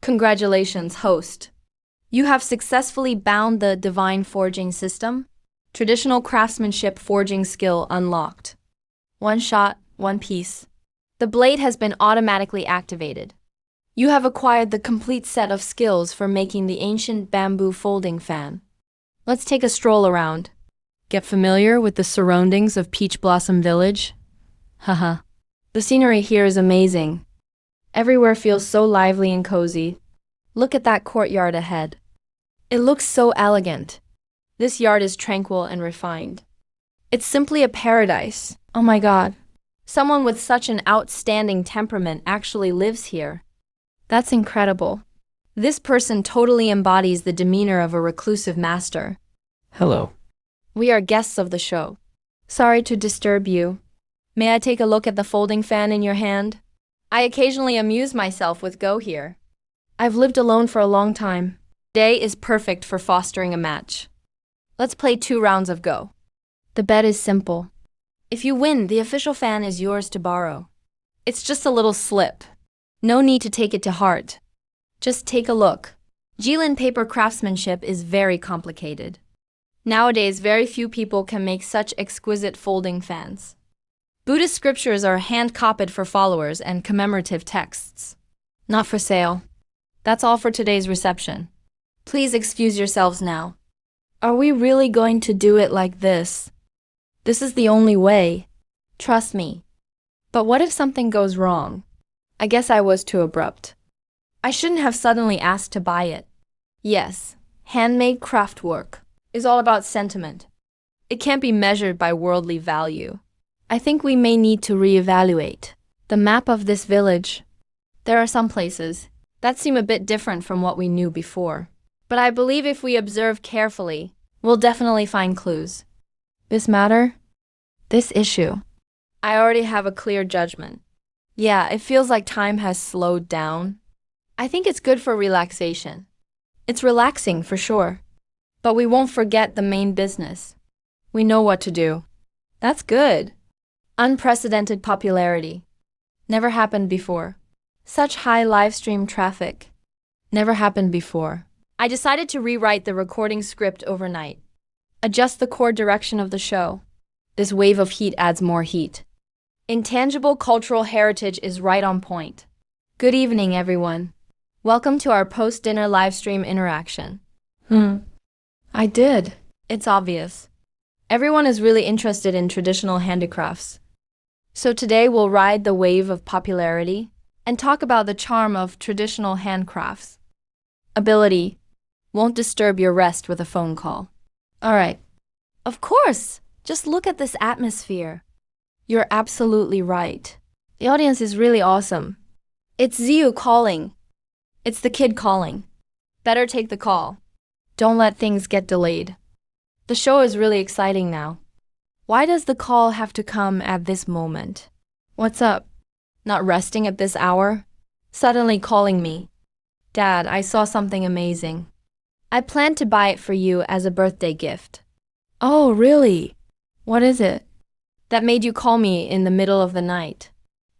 Congratulations, host. You have successfully bound the divine forging system. Traditional craftsmanship forging skill unlocked. One shot, one piece. The blade has been automatically activated. You have acquired the complete set of skills for making the ancient bamboo folding fan. Let's take a stroll around. Get familiar with the surroundings of Peach Blossom Village. Haha. The scenery here is amazing. Everywhere feels so lively and cozy. Look at that courtyard ahead. It looks so elegant. This yard is tranquil and refined. It's simply a paradise. Oh my God. Someone with such an outstanding temperament actually lives here. That's incredible. This person totally embodies the demeanor of a reclusive master. Hello. We are guests of the show. Sorry to disturb you. May I take a look at the folding fan in your hand? I occasionally amuse myself with Go here. I've lived alone for a long time. Today is perfect for fostering a match. Let's play 2 rounds of Go. The bet is simple. If you win, the official fan is yours to borrow. It's just a little slip. No need to take it to heart. Just take a look. Jilin paper craftsmanship is very complicated. Nowadays, very few people can make such exquisite folding fans. Buddhist scriptures are hand-copied for followers and commemorative texts. Not for sale. That's all for today's reception. Please excuse yourselves now. Are we really going to do it like this? This is the only way. Trust me. But what if something goes wrong? I guess I was too abrupt. I shouldn't have suddenly asked to buy it. Yes, handmade craft work is all about sentiment. It can't be measured by worldly value. I think we may need to reevaluate the map of this village. There are some places that seem a bit different from what we knew before. But I believe if we observe carefully, we'll definitely find clues. This matter? This issue? I already have a clear judgment. Yeah, it feels like time has slowed down. I think it's good for relaxation. It's relaxing for sure. But we won't forget the main business. We know what to do. That's good. Unprecedented popularity. Never happened before. Such high live stream traffic. Never happened before. I decided to rewrite the recording script overnight. Adjust the chord direction of the show. This wave of heat adds more heat. Intangible cultural heritage is right on point. Good evening, everyone. Welcome to our post-dinner live stream interaction. I did. It's obvious. Everyone is really interested in traditional handicrafts. So today we'll ride the wave of popularity and talk about the charm of traditional handcrafts. Ability won't disturb your rest with a phone call. All right. Of course. Just look at this atmosphere. You're absolutely right. The audience is really awesome. It's Ziyu calling. It's the kid calling. Better take the call. Don't let things get delayed. The show is really exciting now. Why does the call have to come at this moment? What's up? Not resting at this hour? Suddenly calling me. Dad, I saw something amazing. I planned to buy it for you as a birthday gift. Oh, really? What is it? That made you call me in the middle of the night.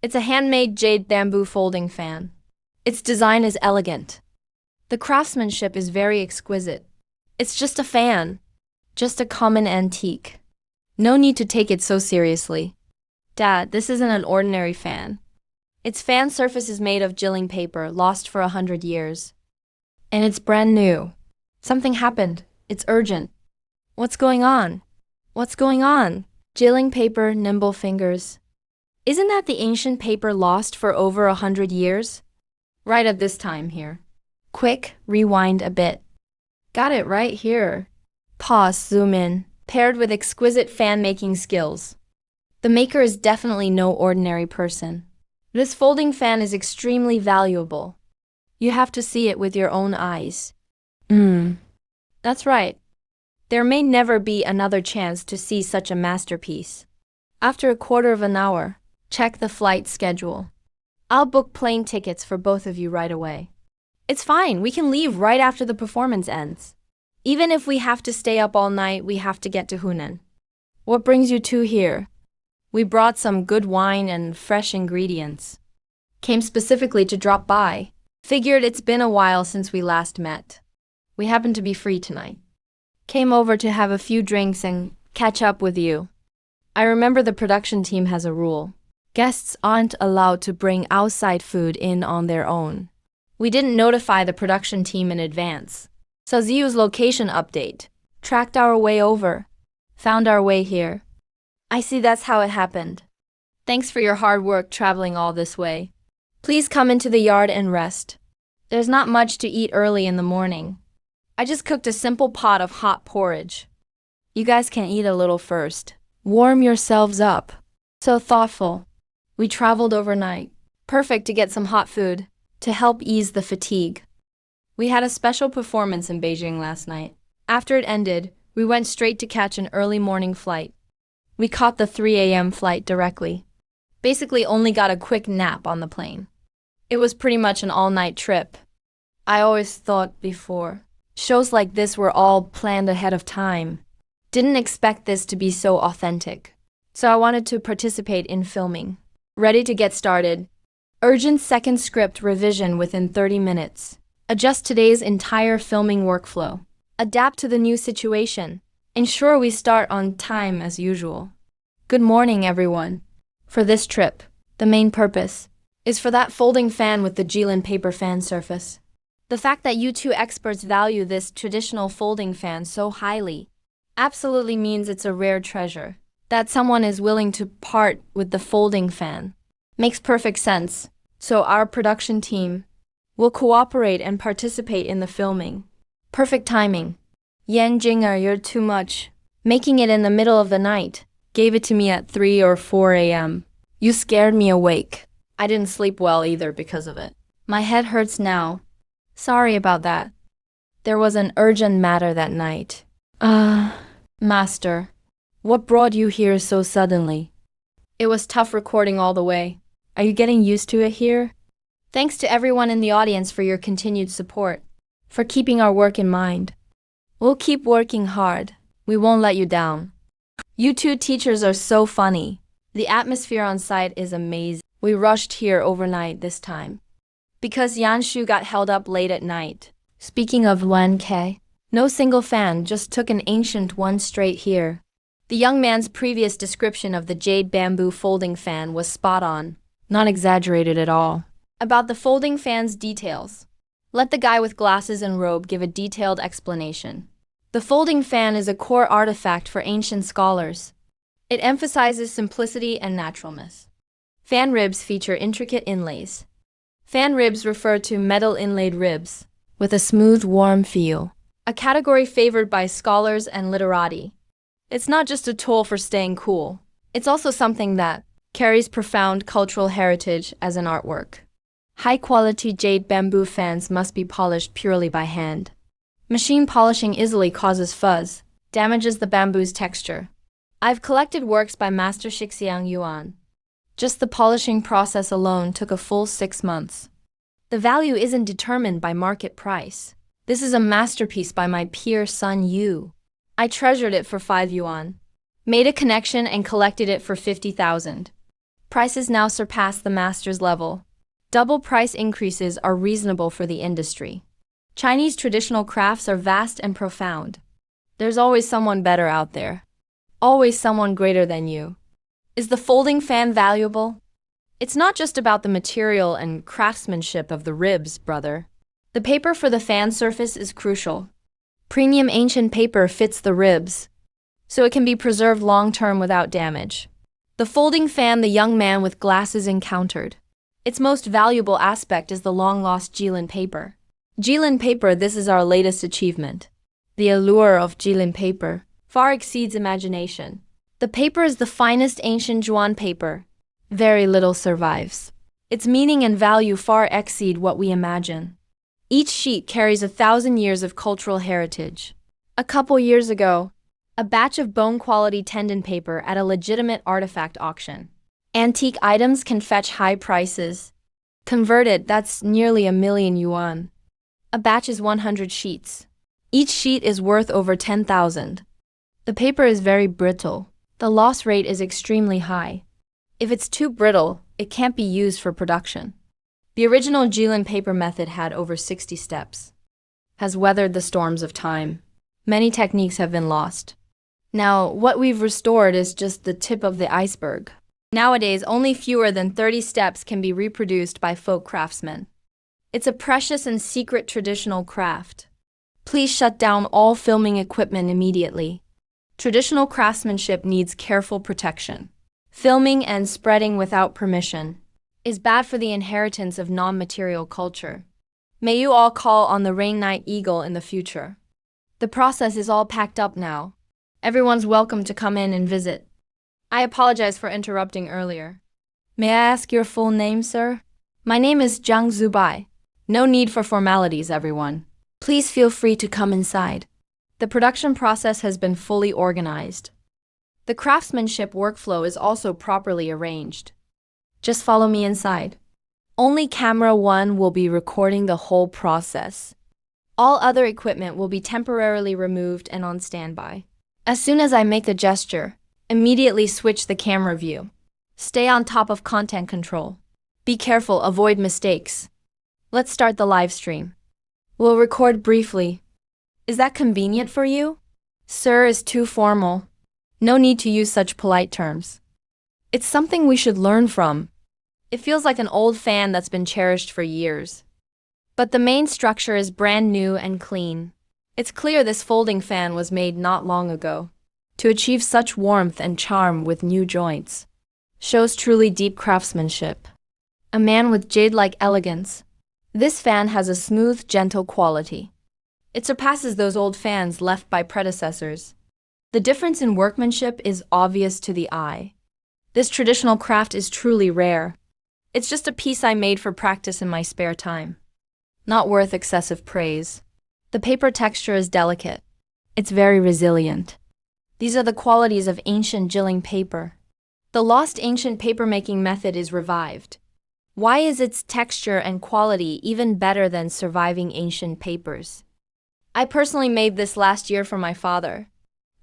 It's a handmade jade bamboo folding fan. Its design is elegant. The craftsmanship is very exquisite. It's just a fan. Just a common antique. No need to take it so seriously. Dad, this isn't an ordinary fan. Its fan surface is made of jilling paper, lost for 100 years. And it's brand new. Something happened. It's urgent. What's going on? What's going on? Jilling paper, nimble fingers. Isn't that the ancient paper lost for over 100 years? Right at this time here. Quick, rewind a bit. Got it right here. Pause, zoom in. Paired with exquisite fan-making skills. The maker is definitely no ordinary person. This folding fan is extremely valuable. You have to see it with your own eyes. That's right. There may never be another chance to see such a masterpiece. After a quarter of an hour, check the flight schedule. I'll book plane tickets for both of you right away. It's fine, we can leave right after the performance ends. Even if we have to stay up all night, we have to get to Hunan. What brings you two here? We brought some good wine and fresh ingredients. Came specifically to drop by. Figured it's been a while since we last met. We happen to be free tonight. Came over to have a few drinks and catch up with you. I remember the production team has a rule. Guests aren't allowed to bring outside food in on their own. We didn't notify the production team in advance. So Ziu's location update. Tracked our way over. Found our way here. I see that's how it happened. Thanks for your hard work traveling all this way. Please come into the yard and rest. There's not much to eat early in the morning. I just cooked a simple pot of hot porridge. You guys can eat a little first. Warm yourselves up. So thoughtful. We traveled overnight. Perfect to get some hot food, to help ease the fatigue. We had a special performance in Beijing last night. After it ended, we went straight to catch an early morning flight. We caught the 3 a.m. flight directly. Basically only got a quick nap on the plane. It was pretty much an all-night trip. I always thought before, shows like this were all planned ahead of time. Didn't expect this to be so authentic. So I wanted to participate in filming. Ready to get started. Urgent second script revision within 30 minutes. Adjust today's entire filming workflow. Adapt to the new situation. Ensure we start on time as usual. Good morning, everyone. For this trip, the main purpose is for that folding fan with the Jilin paper fan surface. The fact that you two experts value this traditional folding fan so highly absolutely means it's a rare treasure. That someone is willing to part with the folding fan makes perfect sense. So our production team will cooperate and participate in the filming. Perfect timing. Yan Jinger, you're too much. Making it in the middle of the night. Gave it to me at 3 or 4 a.m. You scared me awake. I didn't sleep well either because of it. My head hurts now. Sorry about that. There was an urgent matter that night. Master, what brought you here so suddenly? It was tough recording all the way. Are you getting used to it here? Thanks to everyone in the audience for your continued support, for keeping our work in mind. We'll keep working hard. We won't let you down. You two teachers are so funny. The atmosphere on site is amazing. We rushed here overnight this time because Yanshu got held up late at night. Speaking of Wen Ke, no single fan, just took an ancient one straight here. The young man's previous description of the jade bamboo folding fan was spot on, not exaggerated at all. About the folding fan's details, let the guy with glasses and robe give a detailed explanation. The folding fan is a core artifact for ancient scholars. It emphasizes simplicity and naturalness. Fan ribs feature intricate inlays. Fan ribs refer to metal inlaid ribs with a smooth, warm feel, a category favored by scholars and literati. It's not just a tool for staying cool. It's also something that carries profound cultural heritage as an artwork. High-quality jade bamboo fans must be polished purely by hand. Machine polishing easily causes fuzz, damages the bamboo's texture. I've collected works by Master Shixiang Yuan. Just the polishing process alone took a full 6 months. The value isn't determined by market price. This is a masterpiece by my peer Sun Yu. I treasured it for 5 yuan. Made a connection and collected it for 50,000. Prices now surpass the master's level. Double price increases are reasonable for the industry. Chinese traditional crafts are vast and profound. There's always someone better out there. Always someone greater than you. Is the folding fan valuable? It's not just about the material and craftsmanship of the ribs, brother. The paper for the fan surface is crucial. Premium ancient paper fits the ribs, so it can be preserved long-term without damage. The folding fan the young man with glasses encountered. Its most valuable aspect is the long-lost Jilin paper. Jilin paper, this is our latest achievement. The allure of Jilin paper far exceeds imagination. The paper is the finest ancient Zhuan paper. Very little survives. Its meaning and value far exceed what we imagine. Each sheet carries 1,000 years of cultural heritage. A couple years ago, a batch of bone-quality tendon paper at a legitimate artifact auction. Antique items can fetch high prices. Converted, that's nearly 1,000,000 yuan. A batch is 100 sheets. Each sheet is worth over 10,000. The paper is very brittle. The loss rate is extremely high. If it's too brittle, it can't be used for production. The original Jilin paper method had over 60 steps, has weathered the storms of time. Many techniques have been lost. Now, what we've restored is just the tip of the iceberg. Nowadays, only fewer than 30 steps can be reproduced by folk craftsmen. It's a precious and secret traditional craft. Please shut down all filming equipment immediately. Traditional craftsmanship needs careful protection. Filming and spreading without permission is bad for the inheritance of non-material culture. May you all call on the Rain Night Eagle in the future. The process is all packed up now. Everyone's welcome to come in and visit. I apologize for interrupting earlier. May I ask your full name, sir? My name is Zhang Zubai. No need for formalities, everyone. Please feel free to come inside. The production process has been fully organized. The craftsmanship workflow is also properly arranged. Just follow me inside. Only camera 1 will be recording the whole process. All other equipment will be temporarily removed and on standby. As soon as I make a gesture, immediately switch the camera view. Stay on top of content control. Be careful, avoid mistakes. Let's start the live stream. We'll record briefly. Is that convenient for you? Sir is too formal. No need to use such polite terms. It's something we should learn from. It feels like an old fan that's been cherished for years. But the main structure is brand new and clean. It's clear this folding fan was made not long ago. To achieve such warmth and charm with new joints shows truly deep craftsmanship. A man with jade-like elegance. This fan has a smooth, gentle quality. It surpasses those old fans left by predecessors. The difference in workmanship is obvious to the eye. This traditional craft is truly rare. It's just a piece I made for practice in my spare time. Not worth excessive praise. The paper texture is delicate. It's very resilient. These are the qualities of ancient Jilin paper. The lost ancient papermaking method is revived. Why is its texture and quality even better than surviving ancient papers? I personally made this last year for my father.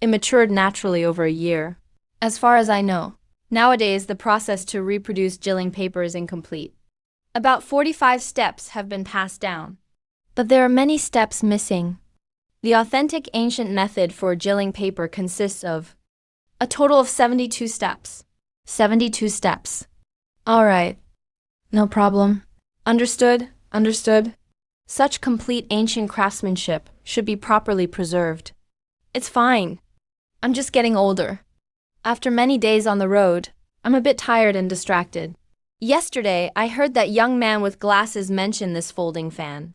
It matured naturally over a year. As far as I know, nowadays the process to reproduce Jilin paper is incomplete. About 45 steps have been passed down. But there are many steps missing. The authentic ancient method for Jilin paper consists of a total of 72 steps. 72 steps. All right. No problem. Understood, understood. Such complete ancient craftsmanship should be properly preserved. It's fine. I'm just getting older. After many days on the road, I'm a bit tired and distracted. Yesterday, I heard that young man with glasses mention this folding fan.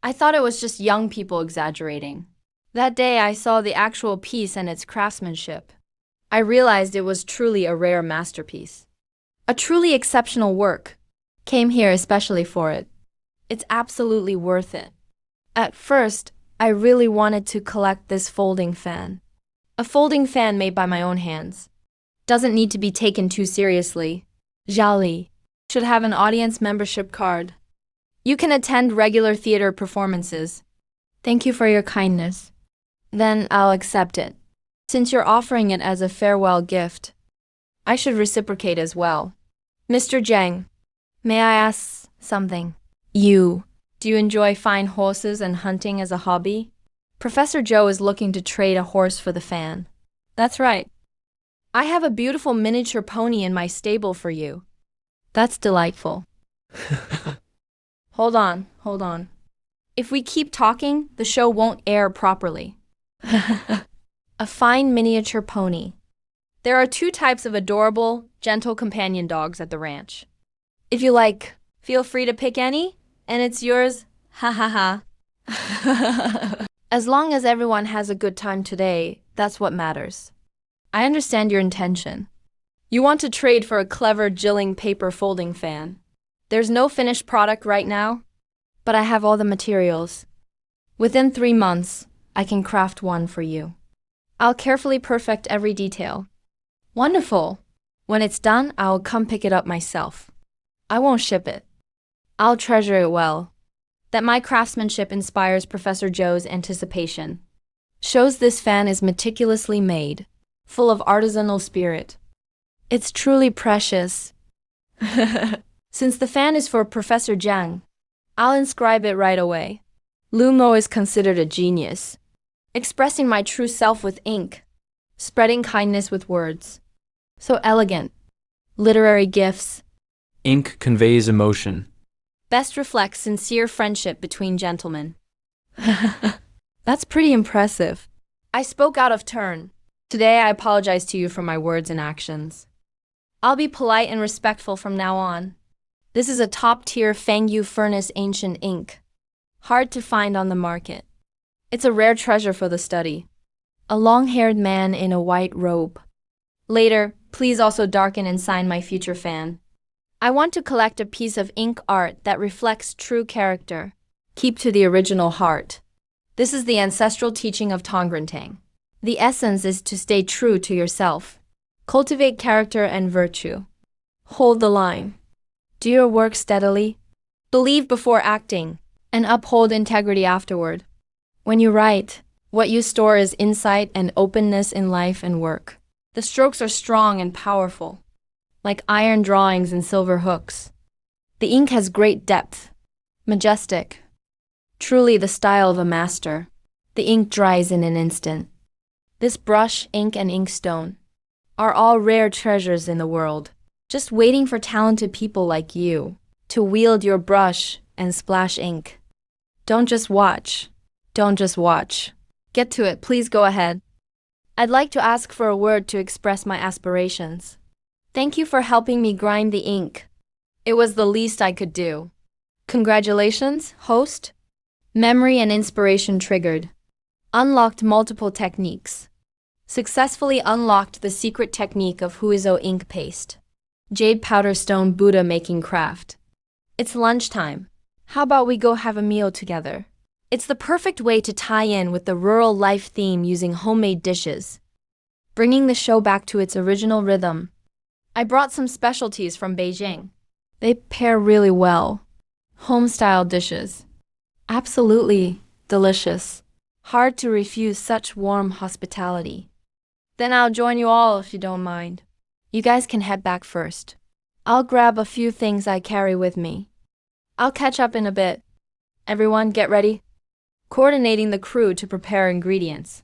I thought it was just young people exaggerating. That day, I saw the actual piece and its craftsmanship. I realized it was truly a rare masterpiece. A truly exceptional work. Came here especially for it. It's absolutely worth it. At first, I really wanted to collect this folding fan. A folding fan made by my own hands. Doesn't need to be taken too seriously. Jali. Should have an audience membership card. You can attend regular theater performances. Thank you for your kindness. Then I'll accept it. Since you're offering it as a farewell gift, I should reciprocate as well. Mr. Zhang, may I ask something? Do you enjoy fine horses and hunting as a hobby? Professor Joe is looking to trade a horse for the fan. That's right. I have a beautiful miniature pony in my stable for you. That's delightful. Hold on. If we keep talking, the show won't air properly. A fine miniature pony. There are 2 types of adorable, gentle companion dogs at the ranch. If you like, feel free to pick any, and it's yours. Ha ha ha. As long as everyone has a good time today, that's what matters. I understand your intention. You want to trade for a clever Jilin paper folding fan. There's no finished product right now, but I have all the materials. Within 3 months, I can craft one for you. I'll carefully perfect every detail. Wonderful! When it's done, I'll come pick it up myself. I won't ship it. I'll treasure it well. That my craftsmanship inspires Professor Joe's anticipation. Shows this fan is meticulously made, full of artisanal spirit. It's truly precious. Since the fan is for Professor Jiang, I'll inscribe it right away. Lumo is considered a genius, expressing my true self with ink, spreading kindness with words. So elegant. Literary gifts. Ink conveys emotion. Best reflects sincere friendship between gentlemen. That's pretty impressive. I spoke out of turn. Today I apologize to you for my words and actions. I'll be polite and respectful from now on. This is a top-tier Fangyu furnace ancient ink. Hard to find on the market. It's a rare treasure for the study. A long-haired man in a white robe. Later, please also darken and sign my future fan. I want to collect a piece of ink art that reflects true character. Keep to the original heart. This is the ancestral teaching of Tongrintang. The essence is to stay true to yourself. Cultivate character and virtue. Hold the line. Do your work steadily. Believe before acting, and uphold integrity afterward. When you write, what you store is insight and openness in life and work. The strokes are strong and powerful, like iron drawings and silver hooks. The ink has great depth, majestic. Truly the style of a master. The ink dries in an instant. This brush, ink, and inkstone are all rare treasures in the world, just waiting for talented people like you to wield your brush and splash ink. Don't just watch. Don't just watch. Get to it, please go ahead. I'd like to ask for a word to express my aspirations. Thank you for helping me grind the ink. It was the least I could do. Congratulations, host. Memory and inspiration triggered. Unlocked multiple techniques. Successfully unlocked the secret technique of Huizo ink paste. Jade powder stone Buddha making craft. It's lunchtime. How about we go have a meal together? It's the perfect way to tie in with the rural life theme using homemade dishes, bringing the show back to its original rhythm. I brought some specialties from Beijing. They pair really well. Home-style dishes. Absolutely delicious. Hard to refuse such warm hospitality. Then I'll join you all if you don't mind. You guys can head back first. I'll grab a few things I carry with me. I'll catch up in a bit. Everyone, get ready. Coordinating the crew to prepare ingredients.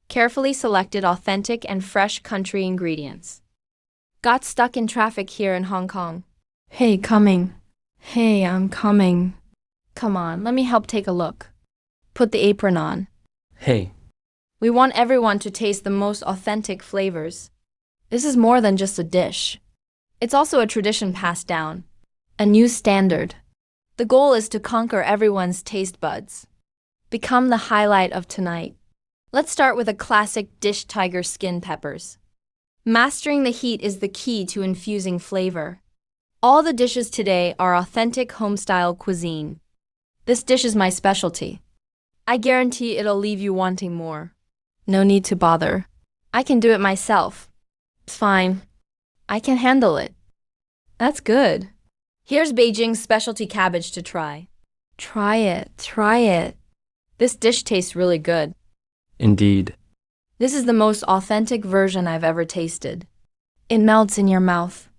Carefully selected authentic and fresh country ingredients. Got stuck in traffic here in Hong Kong. Hey, coming. Hey, I'm coming. Come on, let me help take a look. Put the apron on. Hey. We want everyone to taste the most authentic flavors. This is more than just a dish. It's also a tradition passed down. A new standard. The goal is to conquer everyone's taste buds. Become the highlight of tonight. Let's start with a classic dish, tiger skin peppers. Mastering the heat is the key to infusing flavor. All the dishes today are authentic home-style cuisine. This dish is my specialty. I guarantee it'll leave you wanting more. No need to bother. I can do it myself. It's fine. I can handle it. That's good. Here's Beijing's specialty cabbage to try. Try it, try it. This dish tastes really good. Indeed. This is the most authentic version I've ever tasted. It melts in your mouth.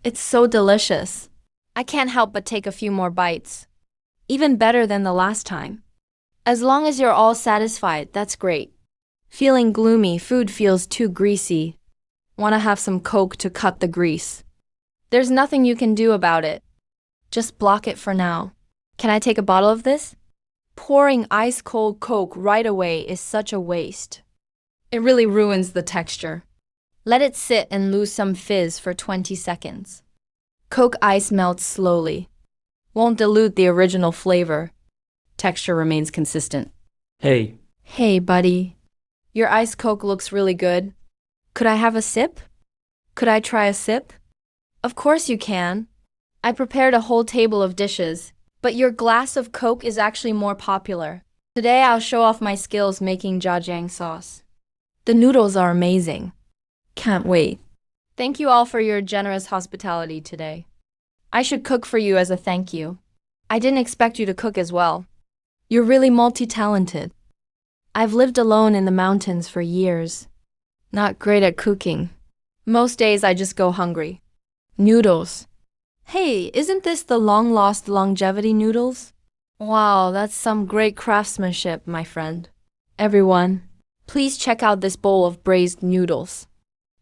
It's so delicious. I can't help but take a few more bites. Even better than the last time. As long as you're all satisfied, that's great. Feeling gloomy, food feels too greasy. Want to have some Coke to cut the grease. There's nothing you can do about it. Just block it for now. Can I take a bottle of this? Pouring ice-cold Coke right away is such a waste. It really ruins the texture. Let it sit and lose some fizz for 20 seconds. Coke ice melts slowly. Won't dilute the original flavor. Texture remains consistent. Hey. Hey, buddy. Your iced Coke looks really good. Could I have a sip? Could I try a sip? Of course you can. I prepared a whole table of dishes, but your glass of Coke is actually more popular. Today I'll show off my skills making jjiang sauce. The noodles are amazing. Can't wait. Thank you all for your generous hospitality today. I should cook for you as a thank you. I didn't expect you to cook as well. You're really multi-talented. I've lived alone in the mountains for years. Not great at cooking. Most days I just go hungry. Noodles. Hey, isn't this the long-lost longevity noodles? Wow, that's some great craftsmanship, my friend. Everyone, please check out this bowl of braised noodles.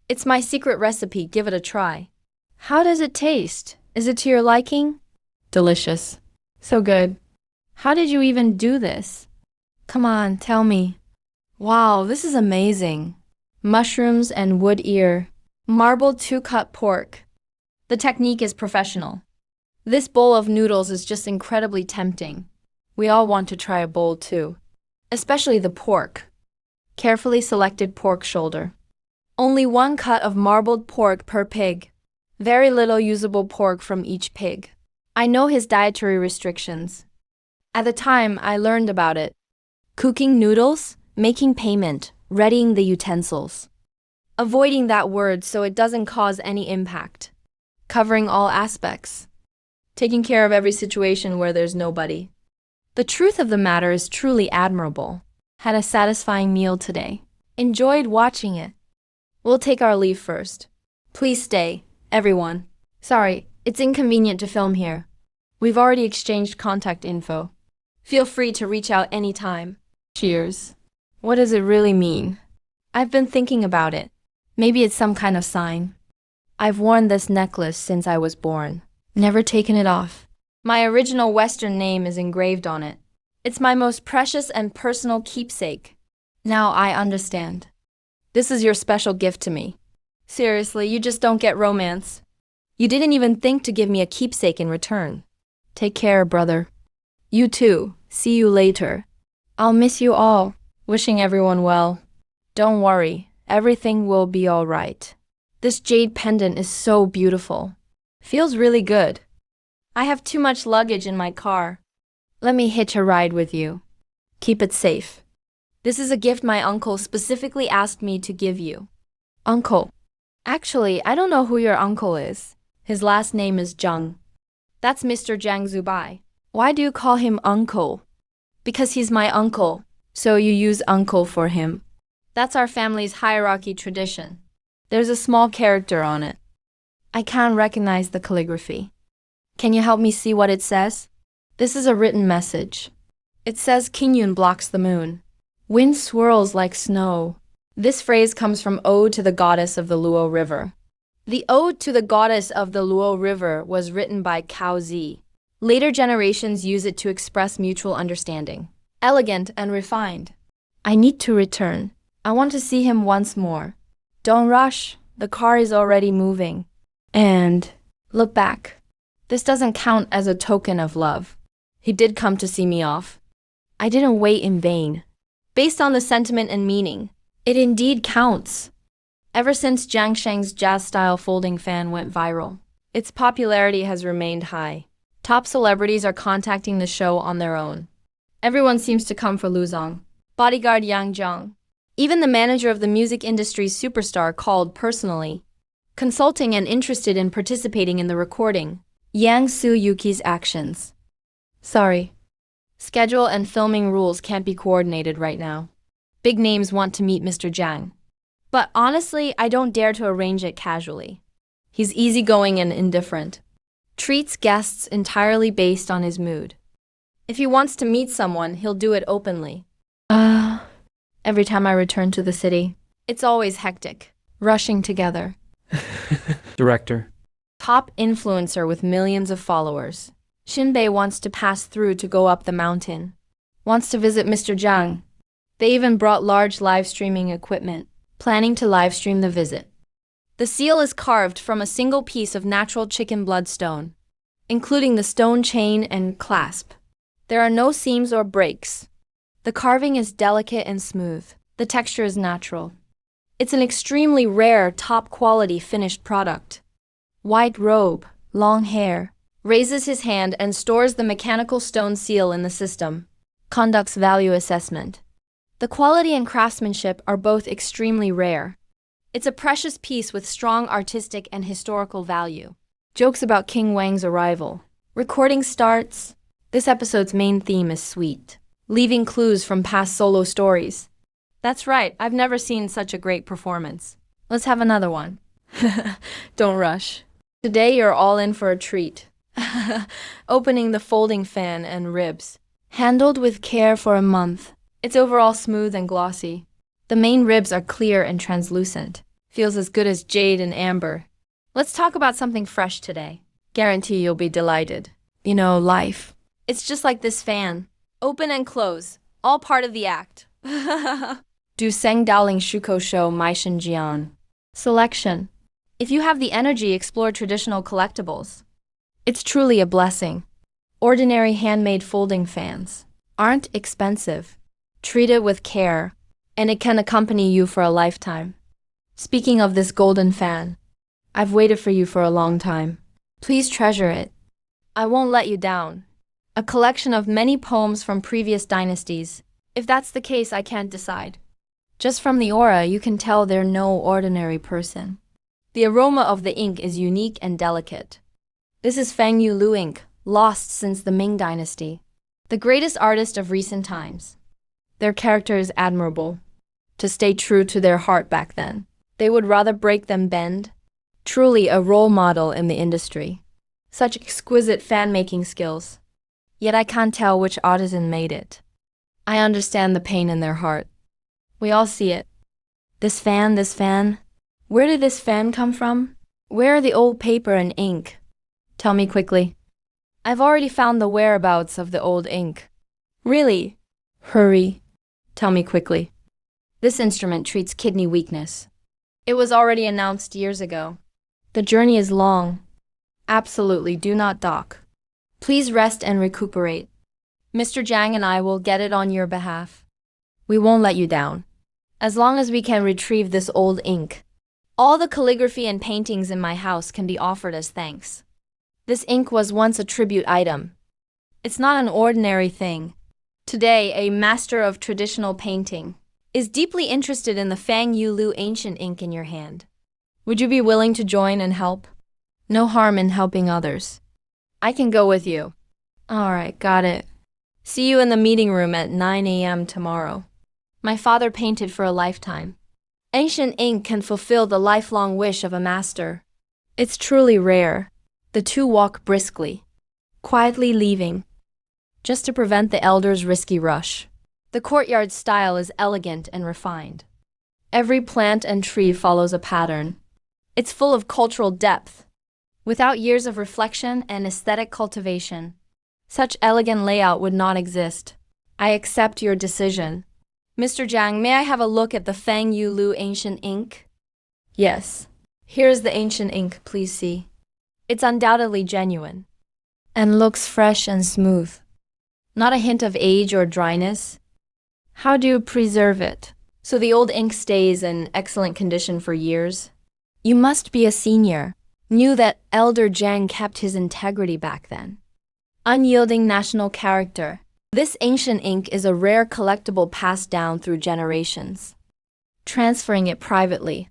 It's my secret recipe, give it a try. How does it taste? Is it to your liking? Delicious. So good. How did you even do this? Come on, tell me. Wow, this is amazing. Mushrooms and wood ear. Marbled two-cut pork. The technique is professional. This bowl of noodles is just incredibly tempting. We all want to try a bowl too. Especially the pork. Carefully selected pork shoulder. Only one cut of marbled pork per pig. Very little usable pork from each pig. I know his dietary restrictions. At the time, I learned about it. Cooking noodles, making payment, readying the utensils. Avoiding that word so it doesn't cause any impact. Covering all aspects. Taking care of every situation where there's nobody. The truth of the matter is truly admirable. Had a satisfying meal today. Enjoyed watching it. We'll take our leave first. Please stay, everyone. Sorry, it's inconvenient to film here. We've already exchanged contact info. Feel free to reach out anytime. Cheers. What does it really mean? I've been thinking about it. Maybe it's some kind of sign. I've worn this necklace since I was born. Never taken it off. My original Western name is engraved on it. It's my most precious and personal keepsake. Now I understand. This is your special gift to me. Seriously, you just don't get romance. You didn't even think to give me a keepsake in return. Take care, brother. You too. See you later. I'll miss you all. Wishing everyone well. Don't worry, everything will be all right. This jade pendant is so beautiful. Feels really good. I have too much luggage in my car. Let me hitch a ride with you. Keep it safe. This is a gift my uncle specifically asked me to give you. Uncle. Actually, I don't know who your uncle is. His last name is Zhang. That's Mr. Zhang Zubai. Why do you call him uncle? Because he's my uncle, so you use uncle for him. That's our family's hierarchy tradition. There's a small character on it. I can't recognize the calligraphy. Can you help me see what it says? This is a written message. It says Qingyun blocks the moon. Wind swirls like snow. This phrase comes from Ode to the Goddess of the Luo River. The Ode to the Goddess of the Luo River was written by Cao Zi. Later generations use it to express mutual understanding. Elegant and refined. I need to return. I want to see him once more. Don't rush. The car is already moving. And look back. This doesn't count as a token of love. He did come to see me off. I didn't wait in vain. Based on the sentiment and meaning, it indeed counts. Ever since Jiang Sheng's jazz-style folding fan went viral, its popularity has remained high. Top celebrities are contacting the show on their own. Everyone seems to come for Luzong. Bodyguard Yang Zhang. Even the manager of the music industry's superstar called personally, consulting and interested in participating in the recording. Yang Su-yuki's actions. Sorry. Schedule and filming rules can't be coordinated right now. Big names want to meet Mr. Jiang. But honestly, I don't dare to arrange it casually. He's easygoing and indifferent. Treats guests entirely based on his mood. If he wants to meet someone, he'll do it openly. Every time I return to the city, it's always hectic, rushing together. Director. Top influencer with millions of followers. Shinbei wants to pass through to go up the mountain. Wants to visit Mr. Jiang. They even brought large live streaming equipment, planning to live stream the visit. The seal is carved from a single piece of natural chicken bloodstone, including the stone chain and clasp. There are no seams or breaks. The carving is delicate and smooth. The texture is natural. It's an extremely rare, top-quality finished product. White robe, long hair, raises his hand and stores the mechanical stone seal in the system. Conducts value assessment. The quality and craftsmanship are both extremely rare. It's a precious piece with strong artistic and historical value. Jokes about King Wang's arrival. Recording starts. This episode's main theme is sweet, leaving clues from past solo stories. That's right, I've never seen such a great performance. Let's have another one. Don't rush. Today you're all in for a treat. Opening the folding fan and ribs. Handled with care for a month. It's overall smooth and glossy. The main ribs are clear and translucent. Feels as good as jade and amber. Let's talk about something fresh today. Guarantee you'll be delighted. You know, life. It's just like this fan. Open and close. All part of the act. Du Seng Daoling Shuko Shou Mai Shen Jian. Selection. If you have the energy, explore traditional collectibles. It's truly a blessing. Ordinary handmade folding fans aren't expensive. Treat it with care, and it can accompany you for a lifetime. Speaking of this golden fan, I've waited for you for a long time. Please treasure it. I won't let you down. A collection of many poems from previous dynasties. If that's the case, I can't decide. Just from the aura, you can tell they're no ordinary person. The aroma of the ink is unique and delicate. This is Fang Yulu ink, lost since the Ming Dynasty. The greatest artist of recent times. Their character is admirable. To stay true to their heart back then, they would rather break than bend. Truly a role model in the industry. Such exquisite fan-making skills. Yet I can't tell which artisan made it. I understand the pain in their heart. We all see it. This fan. Where did this fan come from? Where are the old paper and ink? Tell me quickly. I've already found the whereabouts of the old ink. Really? Hurry. Tell me quickly. This instrument treats kidney weakness. It was already announced years ago. The journey is long. Absolutely, do not dock. Please rest and recuperate. Mr. Jiang and I will get it on your behalf. We won't let you down. As long as we can retrieve this old ink. All the calligraphy and paintings in my house can be offered as thanks. This ink was once a tribute item. It's not an ordinary thing. Today, a master of traditional painting is deeply interested in the Fang Yulu ancient ink in your hand. Would you be willing to join and help? No harm in helping others. I can go with you. All right, got it. See you in the meeting room at 9 a.m. tomorrow. My father painted for a lifetime. Ancient ink can fulfill the lifelong wish of a master. It's truly rare. The two walk briskly, quietly leaving, just to prevent the elder's risky rush. The courtyard style is elegant and refined. Every plant and tree follows a pattern. It's full of cultural depth. Without years of reflection and aesthetic cultivation, such elegant layout would not exist. I accept your decision. Mr. Jiang, may I have a look at the Fang Yulu ancient ink? Yes. Here's the ancient ink, please see. It's undoubtedly genuine. And looks fresh and smooth. Not a hint of age or dryness. How do you preserve it so the old ink stays in excellent condition for years? You must be a senior. Knew that Elder Jiang kept his integrity back then. Unyielding national character. This ancient ink is a rare collectible passed down through generations. Transferring it privately,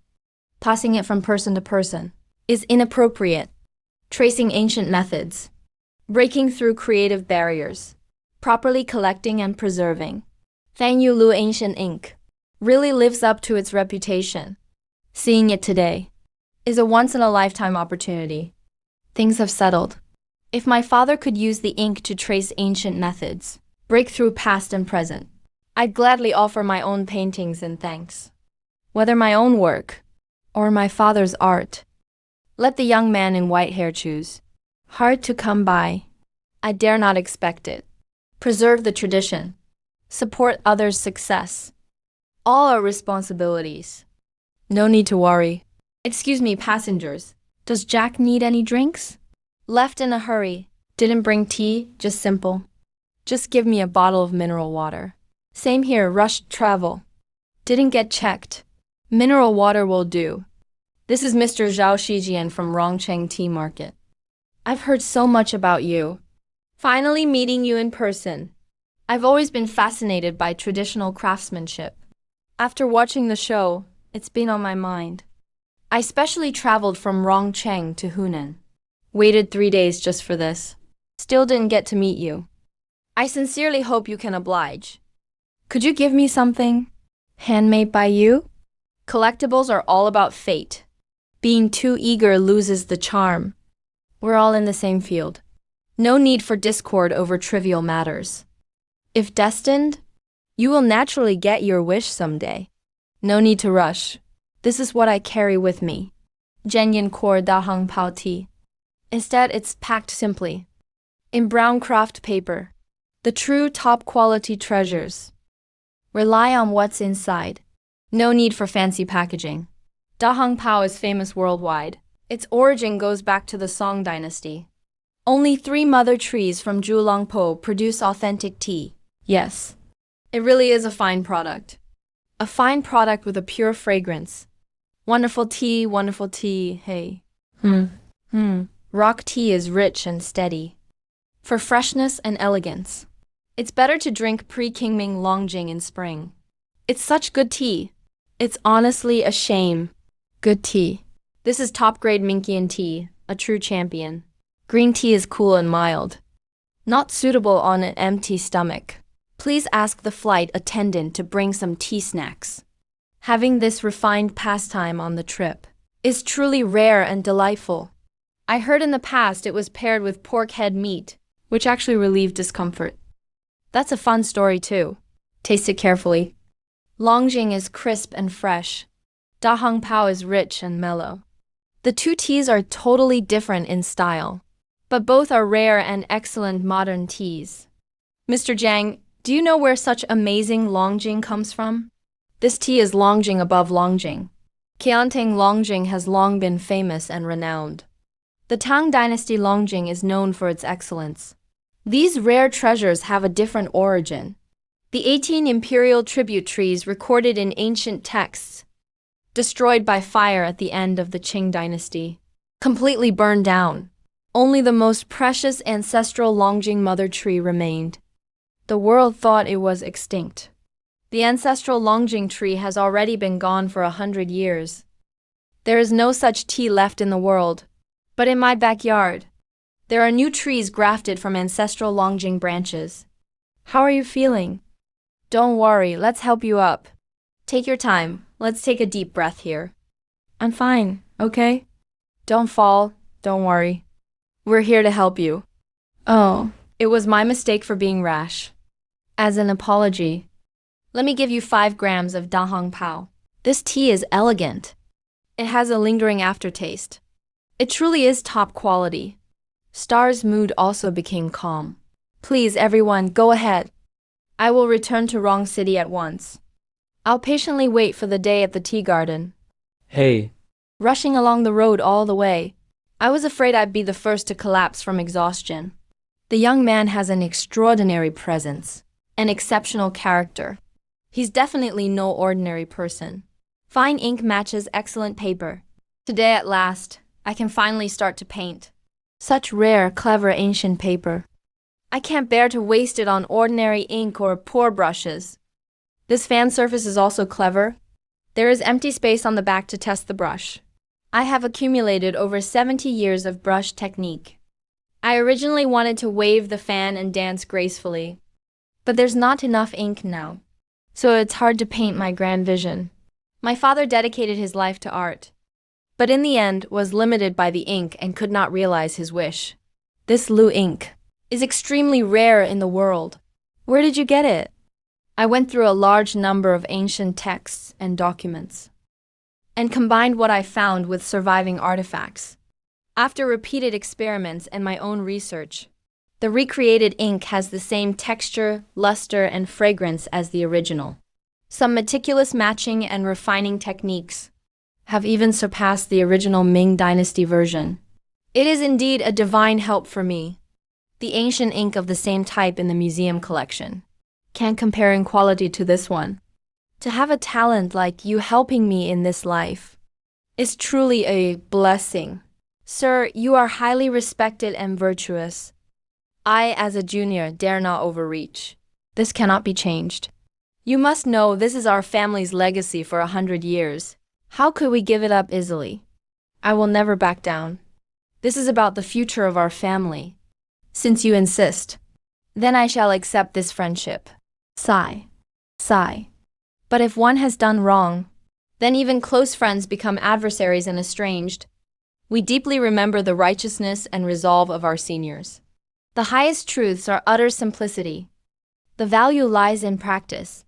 passing it from person to person, is inappropriate. Tracing ancient methods, breaking through creative barriers, properly collecting and preserving. Fang Yulu ancient ink really lives up to its reputation. Seeing it today is a once-in-a-lifetime opportunity. Things have settled. If my father could use the ink to trace ancient methods, break through past and present, I'd gladly offer my own paintings in thanks. Whether my own work or my father's art, let the young man in white hair choose. Hard to come by. I dare not expect it. Preserve the tradition. Support others' success. All our responsibilities. No need to worry. Excuse me, passengers. Does Jack need any drinks? Left in a hurry. Didn't bring tea, just simple. Just give me a bottle of mineral water. Same here, rushed travel. Didn't get checked. Mineral water will do. This is Mr. Zhao Shijian from Rongcheng Tea Market. I've heard so much about you. Finally meeting you in person. I've always been fascinated by traditional craftsmanship. After watching the show, it's been on my mind. I specially traveled from Rongcheng to Hunan. Waited 3 days just for this. Still didn't get to meet you. I sincerely hope you can oblige. Could you give me something? Handmade by you? Collectibles are all about fate. Being too eager loses the charm. We're all in the same field. No need for discord over trivial matters. If destined, you will naturally get your wish someday. No need to rush. This is what I carry with me. Zhenyan Core Da Hong Pao Tea. Instead, it's packed simply. In brown craft paper. The true top quality treasures. Rely on what's inside. No need for fancy packaging. Da Hong Pao is famous worldwide. Its origin goes back to the Song dynasty. Only 3 mother trees from Zhulangpo produce authentic tea. Yes, it really is a fine product. A fine product with a pure fragrance. Wonderful tea, hey. Rock tea is rich and steady. For freshness and elegance. It's better to drink pre-Qingming Longjing in spring. It's such good tea. It's honestly a shame. Good tea. This is top-grade Minkian tea, a true champion. Green tea is cool and mild. Not suitable on an empty stomach. Please ask the flight attendant to bring some tea snacks. Having this refined pastime on the trip is truly rare and delightful. I heard in the past it was paired with pork head meat, which actually relieved discomfort. That's a fun story too. Taste it carefully. Longjing is crisp and fresh. Da Hong Pao is rich and mellow. The 2 teas are totally different in style, but both are rare and excellent modern teas. Mr. Jiang, do you know where such amazing Longjing comes from? This tea is Longjing above Longjing. Qianting Longjing has long been famous and renowned. The Tang Dynasty Longjing is known for its excellence. These rare treasures have a different origin. The 18 imperial tribute trees recorded in ancient texts, destroyed by fire at the end of the Qing dynasty, completely burned down. Only the most precious ancestral Longjing mother tree remained. The world thought it was extinct. The ancestral Longjing tree has already been gone for 100 years. There is no such tea left in the world. But in my backyard, there are new trees grafted from ancestral Longjing branches. How are you feeling? Don't worry, let's help you up. Take your time. Let's take a deep breath here. I'm fine, okay? Don't fall, don't worry. We're here to help you. Oh, it was my mistake for being rash. As an apology, let me give you 5 grams of Da Hong Pao. This tea is elegant. It has a lingering aftertaste. It truly is top quality. Star's mood also became calm. Please, everyone, go ahead. I will return to Wrong City at once. I'll patiently wait for the day at the tea garden. Hey. Rushing along the road all the way, I was afraid I'd be the first to collapse from exhaustion. The young man has an extraordinary presence, an exceptional character. He's definitely no ordinary person. Fine ink matches excellent paper. Today at last, I can finally start to paint. Such rare, clever ancient paper. I can't bear to waste it on ordinary ink or poor brushes. This fan surface is also clever. There is empty space on the back to test the brush. I have accumulated over 70 years of brush technique. I originally wanted to wave the fan and dance gracefully, but there's not enough ink now, so it's hard to paint my grand vision. My father dedicated his life to art, but in the end was limited by the ink and could not realize his wish. This Lu ink is extremely rare in the world. Where did you get it? I went through a large number of ancient texts and documents, and combined what I found with surviving artifacts. After repeated experiments and my own research, the recreated ink has the same texture, luster, and fragrance as the original. Some meticulous matching and refining techniques have even surpassed the original Ming Dynasty version. It is indeed a divine help for me. The ancient ink of the same type in the museum collection can't compare in quality to this one. To have a talent like you helping me in this life is truly a blessing. Sir, you are highly respected and virtuous. I, as a junior, dare not overreach. This cannot be changed. You must know this is our family's legacy for 100 years. How could we give it up easily? I will never back down. This is about the future of our family. Since you insist, then I shall accept this friendship. Sigh. Sigh. But if one has done wrong, then even close friends become adversaries and estranged. We deeply remember the righteousness and resolve of our seniors. The highest truths are utter simplicity. The value lies in practice.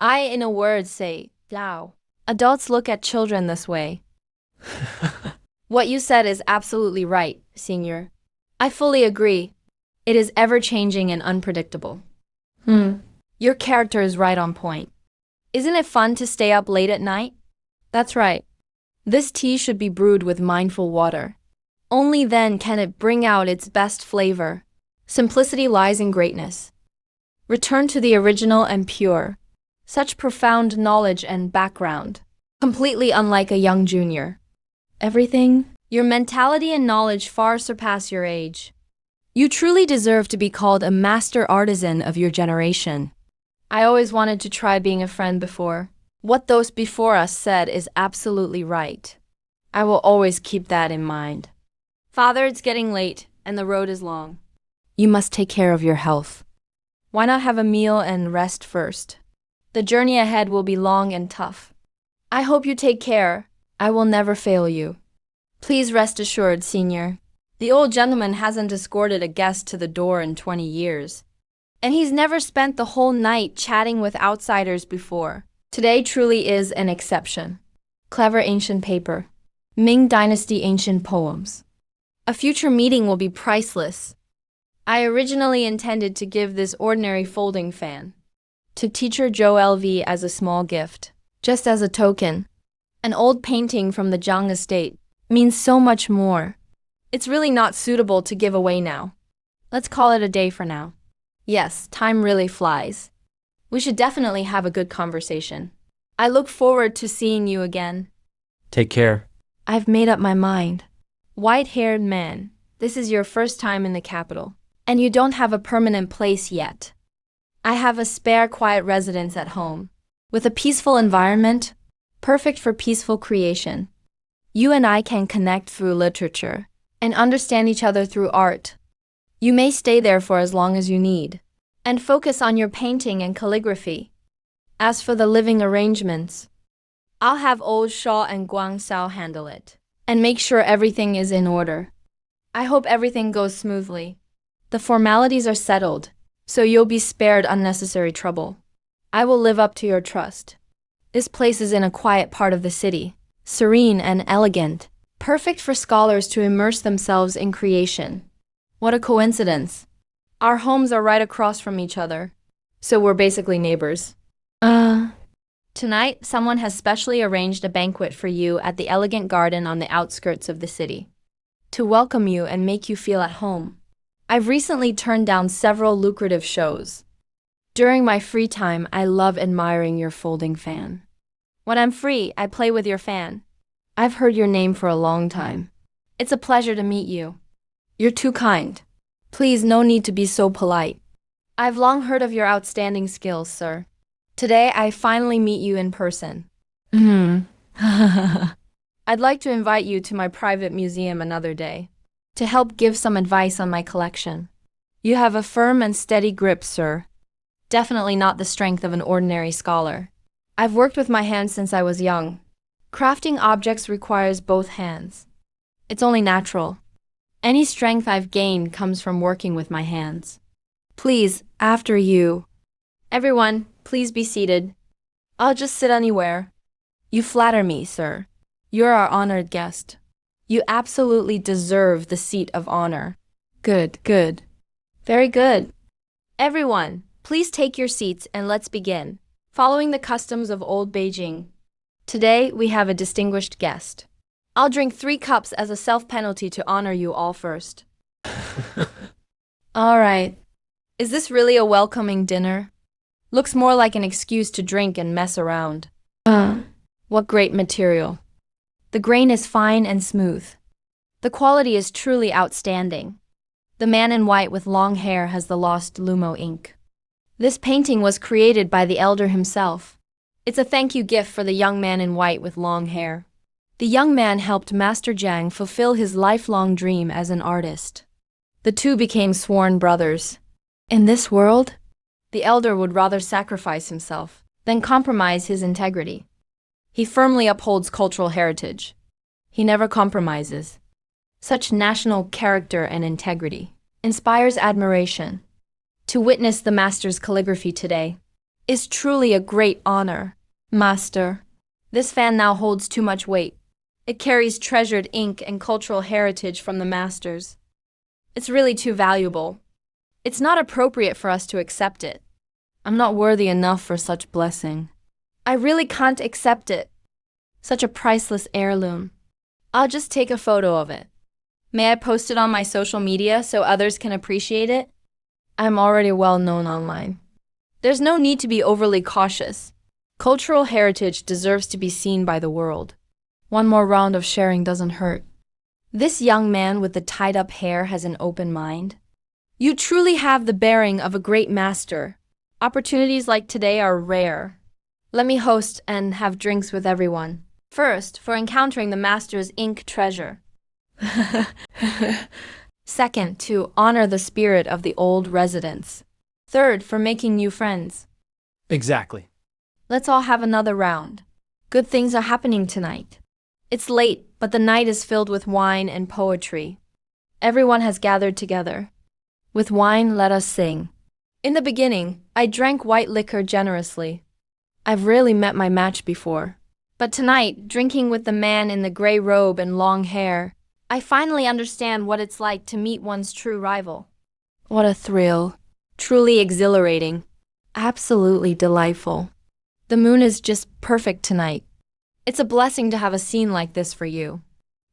I, in a word, say, Lao. Adults look at children this way. What you said is absolutely right, senior. I fully agree. It is ever-changing and unpredictable. Your character is right on point. Isn't it fun to stay up late at night? That's right. This tea should be brewed with mindful water. Only then can it bring out its best flavor. Simplicity lies in greatness. Return to the original and pure. Such profound knowledge and background. Completely unlike a young junior. Everything, your mentality and knowledge far surpass your age. You truly deserve to be called a master artisan of your generation. I always wanted to try being a friend before. What those before us said is absolutely right. I will always keep that in mind. Father, it's getting late, and the road is long. You must take care of your health. Why not have a meal and rest first? The journey ahead will be long and tough. I hope you take care. I will never fail you. Please rest assured, senior. The old gentleman hasn't escorted a guest to the door in 20 years. And he's never spent the whole night chatting with outsiders before. Today truly is an exception. Clever ancient paper. Ming Dynasty ancient poems. A future meeting will be priceless. I originally intended to give this ordinary folding fan to teacher Joe LV as a small gift, just as a token. An old painting from the Zhang estate means so much more. It's really not suitable to give away now. Let's call it a day for now. Yes, time really flies. We should definitely have a good conversation. I look forward to seeing you again. Take care. I've made up my mind. White-haired man, this is your first time in the capital, and you don't have a permanent place yet. I have a spare quiet residence at home, with a peaceful environment, perfect for peaceful creation. You and I can connect through literature, and understand each other through art. You may stay there for as long as you need, and focus on your painting and calligraphy. As for the living arrangements, I'll have old Shaw and Guang Sao handle it, and make sure everything is in order. I hope everything goes smoothly. The formalities are settled, so you'll be spared unnecessary trouble. I will live up to your trust. This place is in a quiet part of the city, serene and elegant, perfect for scholars to immerse themselves in creation. What a coincidence. Our homes are right across from each other, so we're basically neighbors. Tonight, someone has specially arranged a banquet for you at the elegant garden on the outskirts of the city, to welcome you and make you feel at home. I've recently turned down several lucrative shows. During my free time, I love admiring your folding fan. When I'm free, I play with your fan. I've heard your name for a long time. It's a pleasure to meet you. You're too kind. Please, no need to be so polite. I've long heard of your outstanding skills, sir. Today, I finally meet you in person. I'd like to invite you to my private museum another day, to help give some advice on my collection. You have a firm and steady grip, sir. Definitely not the strength of an ordinary scholar. I've worked with my hands since I was young. Crafting objects requires both hands. It's only natural. Any strength I've gained comes from working with my hands. Please, after you. Everyone, please be seated. I'll just sit anywhere. You flatter me, sir. You're our honored guest. You absolutely deserve the seat of honor. Good, good. Very good. Everyone, please take your seats and let's begin. Following the customs of old Beijing, today we have a distinguished guest. I'll drink 3 cups as a self-penalty to honor you all first. All right. Is this really a welcoming dinner? Looks more like an excuse to drink and mess around. What great material. The grain is fine and smooth. The quality is truly outstanding. The man in white with long hair has the lost Lumo ink. This painting was created by the elder himself. It's a thank you gift for the young man in white with long hair. The young man helped Master Jiang fulfill his lifelong dream as an artist. The two became sworn brothers. In this world, the elder would rather sacrifice himself than compromise his integrity. He firmly upholds cultural heritage. He never compromises. Such national character and integrity inspires admiration. To witness the master's calligraphy today is truly a great honor. Master, this fan now holds too much weight. It carries treasured ink and cultural heritage from the masters. It's really too valuable. It's not appropriate for us to accept it. I'm not worthy enough for such blessing. I really can't accept it. Such a priceless heirloom. I'll just take a photo of it. May I post it on my social media so others can appreciate it? I'm already well known online. There's no need to be overly cautious. Cultural heritage deserves to be seen by the world. One more round of sharing doesn't hurt. This young man with the tied-up hair has an open mind. You truly have the bearing of a great master. Opportunities like today are rare. Let me host and have drinks with everyone. First, for encountering the master's ink treasure. Second, to honor the spirit of the old residents. Third, for making new friends. Exactly. Let's all have another round. Good things are happening tonight. It's late, but the night is filled with wine and poetry. Everyone has gathered together. With wine, let us sing. In the beginning, I drank white liquor generously. I've rarely met my match before. But tonight, drinking with the man in the gray robe and long hair, I finally understand what it's like to meet one's true rival. What a thrill. Truly exhilarating. Absolutely delightful. The moon is just perfect tonight. It's a blessing to have a scene like this for you.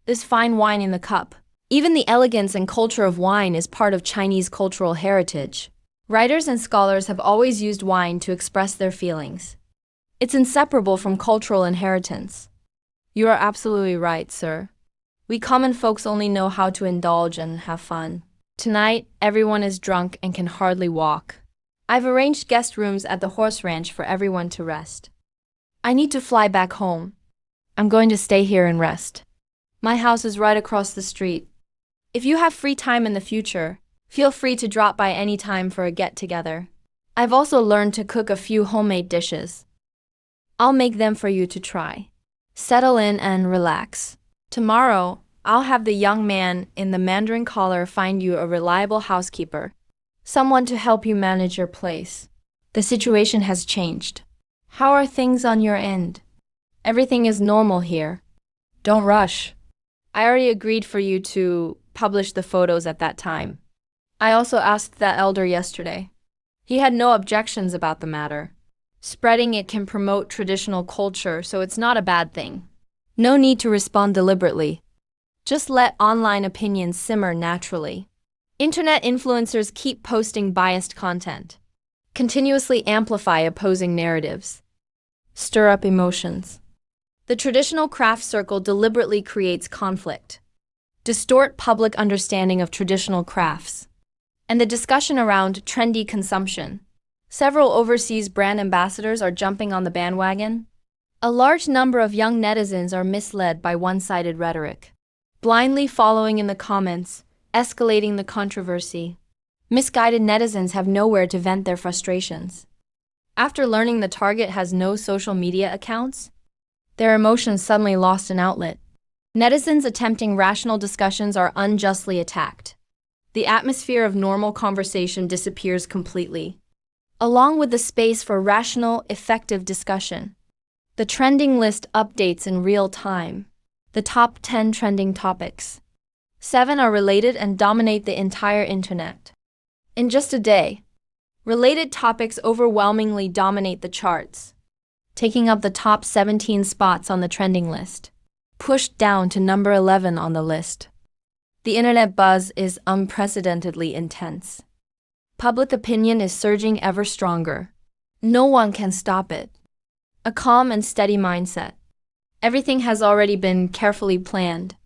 This fine wine in the cup. Even the elegance and culture of wine is part of Chinese cultural heritage. Writers and scholars have always used wine to express their feelings. It's inseparable from cultural inheritance. You are absolutely right, sir. We common folks only know how to indulge and have fun. Tonight, everyone is drunk and can hardly walk. I've arranged guest rooms at the horse ranch for everyone to rest. I need to fly back home. I'm going to stay here and rest. My house is right across the street. If you have free time in the future, feel free to drop by any time for a get-together. I've also learned to cook a few homemade dishes. I'll make them for you to try. Settle in and relax. Tomorrow, I'll have the young man in the Mandarin collar find you a reliable housekeeper. Someone to help you manage your place. The situation has changed. How are things on your end? Everything is normal here. Don't rush. I already agreed for you to publish the photos at that time. I also asked that elder yesterday. He had no objections about the matter. Spreading it can promote traditional culture, so it's not a bad thing. No need to respond deliberately. Just let online opinions simmer naturally. Internet influencers keep posting biased content. Continuously amplify opposing narratives. Stir up emotions. The traditional craft circle deliberately creates conflict. Distort public understanding of traditional crafts. And the discussion around trendy consumption. Several overseas brand ambassadors are jumping on the bandwagon. A large number of young netizens are misled by one-sided rhetoric, blindly following in the comments, escalating the controversy. Misguided netizens have nowhere to vent their frustrations. After learning the target has no social media accounts, their emotions suddenly lost an outlet. Netizens attempting rational discussions are unjustly attacked. The atmosphere of normal conversation disappears completely, along with the space for rational, effective discussion. The trending list updates in real time. The top 10 trending topics. 7 are related and dominate the entire internet. In just a day, related topics overwhelmingly dominate the charts, taking up the top 17 spots on the trending list, pushed down to number 11 on the list. The internet buzz is unprecedentedly intense. Public opinion is surging ever stronger. No one can stop it. A calm and steady mindset. Everything has already been carefully planned.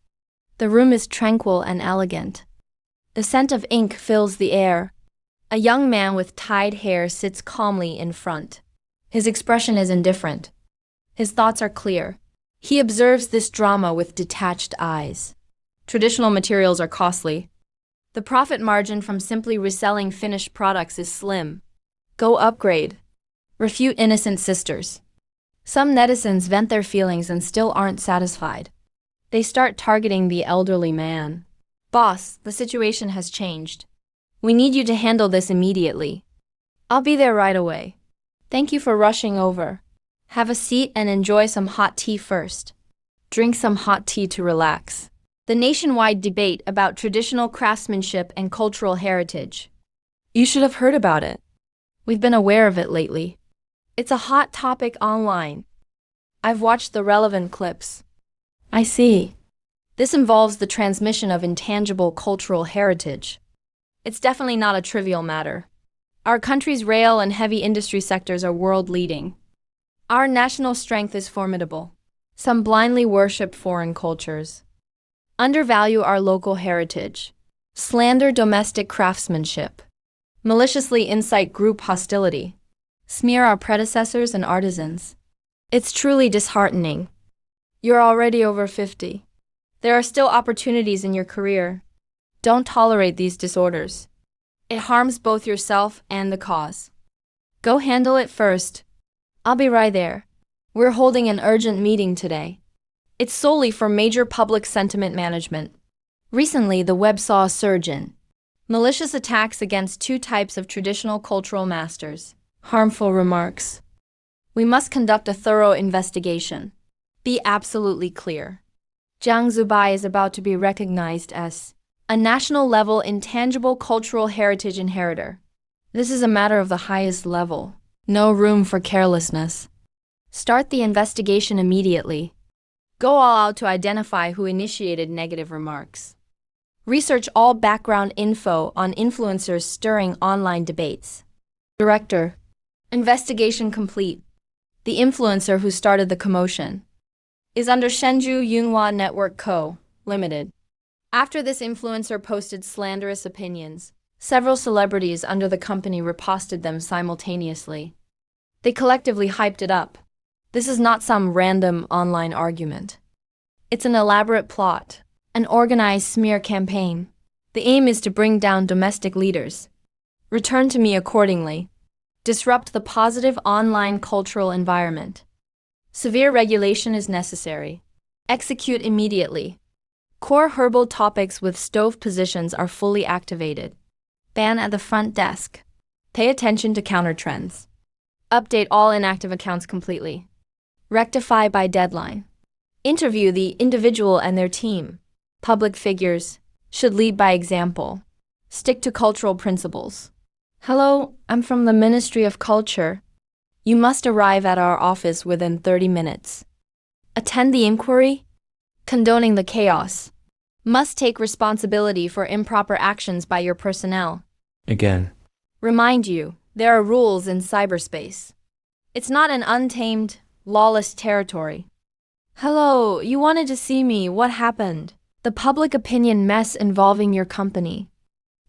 The room is tranquil and elegant. The scent of ink fills the air. A young man with tied hair sits calmly in front. His expression is indifferent. His thoughts are clear. He observes this drama with detached eyes. Traditional materials are costly. The profit margin from simply reselling finished products is slim. Go upgrade. Refute innocent sisters. Some netizens vent their feelings and still aren't satisfied. They start targeting the elderly man. Boss, the situation has changed. We need you to handle this immediately. I'll be there right away. Thank you for rushing over. Have a seat and enjoy some hot tea first. Drink some hot tea to relax. The nationwide debate about traditional craftsmanship and cultural heritage. You should have heard about it. We've been aware of it lately. It's a hot topic online. I've watched the relevant clips. I see. This involves the transmission of intangible cultural heritage. It's definitely not a trivial matter. Our country's rail and heavy industry sectors are world-leading. Our national strength is formidable. Some blindly worship foreign cultures, undervalue our local heritage, slander domestic craftsmanship, maliciously incite group hostility, smear our predecessors and artisans. It's truly disheartening. You're already over 50. There are still opportunities in your career. Don't tolerate these disorders. It harms both yourself and the cause. Go handle it first. I'll be right there. We're holding an urgent meeting today. It's solely for major public sentiment management. Recently, the web saw a surge in malicious attacks against two types of traditional cultural masters. Harmful remarks. We must conduct a thorough investigation. Be absolutely clear. Jiang Zubai is about to be recognized as a national-level intangible cultural heritage inheritor. This is a matter of the highest level. No room for carelessness. Start the investigation immediately. Go all out to identify who initiated negative remarks. Research all background info on influencers stirring online debates. Director. Investigation complete. The influencer who started the commotion is under Shenzhou Yunhua Network Co., Limited. After this influencer posted slanderous opinions, several celebrities under the company reposted them simultaneously. They collectively hyped it up. This is not some random online argument. It's an elaborate plot, an organized smear campaign. The aim is to bring down domestic leaders. Return to me accordingly. Disrupt the positive online cultural environment. Severe regulation is necessary. Execute immediately. Core herbal topics with stove positions are fully activated. Ban at the front desk. Pay attention to counter trends. Update all inactive accounts completely. Rectify by deadline. Interview the individual and their team. Public figures should lead by example. Stick to cultural principles. Hello, I'm from the Ministry of Culture. You must arrive at our office within 30 minutes. Attend the inquiry. Condoning the chaos. Must take responsibility for improper actions by your personnel. Again. Remind you, there are rules in cyberspace. It's not an untamed, lawless territory. Hello, you wanted to see me. What happened? The public opinion mess involving your company.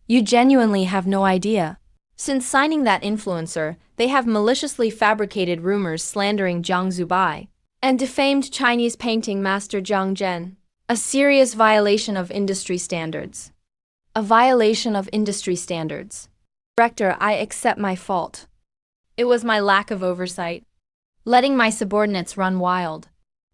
You genuinely have no idea. Since signing that influencer, they have maliciously fabricated rumors slandering Jiang Zubai and defamed Chinese painting master Jiang Zhen. A serious violation of industry standards. A violation of industry standards. Director, I accept my fault. It was my lack of oversight. Letting my subordinates run wild.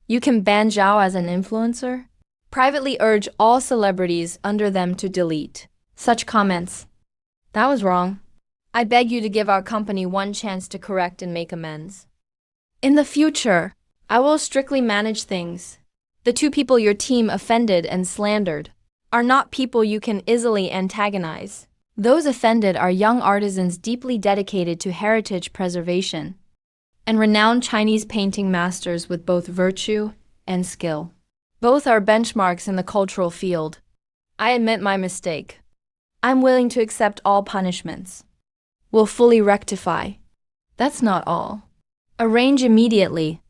You can ban Zhao as an influencer? Privately urge all celebrities under them to delete such comments. That was wrong. I beg you to give our company one chance to correct and make amends. In the future, I will strictly manage things. The two people your team offended and slandered are not people you can easily antagonize. Those offended are young artisans deeply dedicated to heritage preservation and renowned Chinese painting masters with both virtue and skill. Both are benchmarks in the cultural field. I admit my mistake. I'm willing to accept all punishments. Will fully rectify. That's not all. Arrange immediately.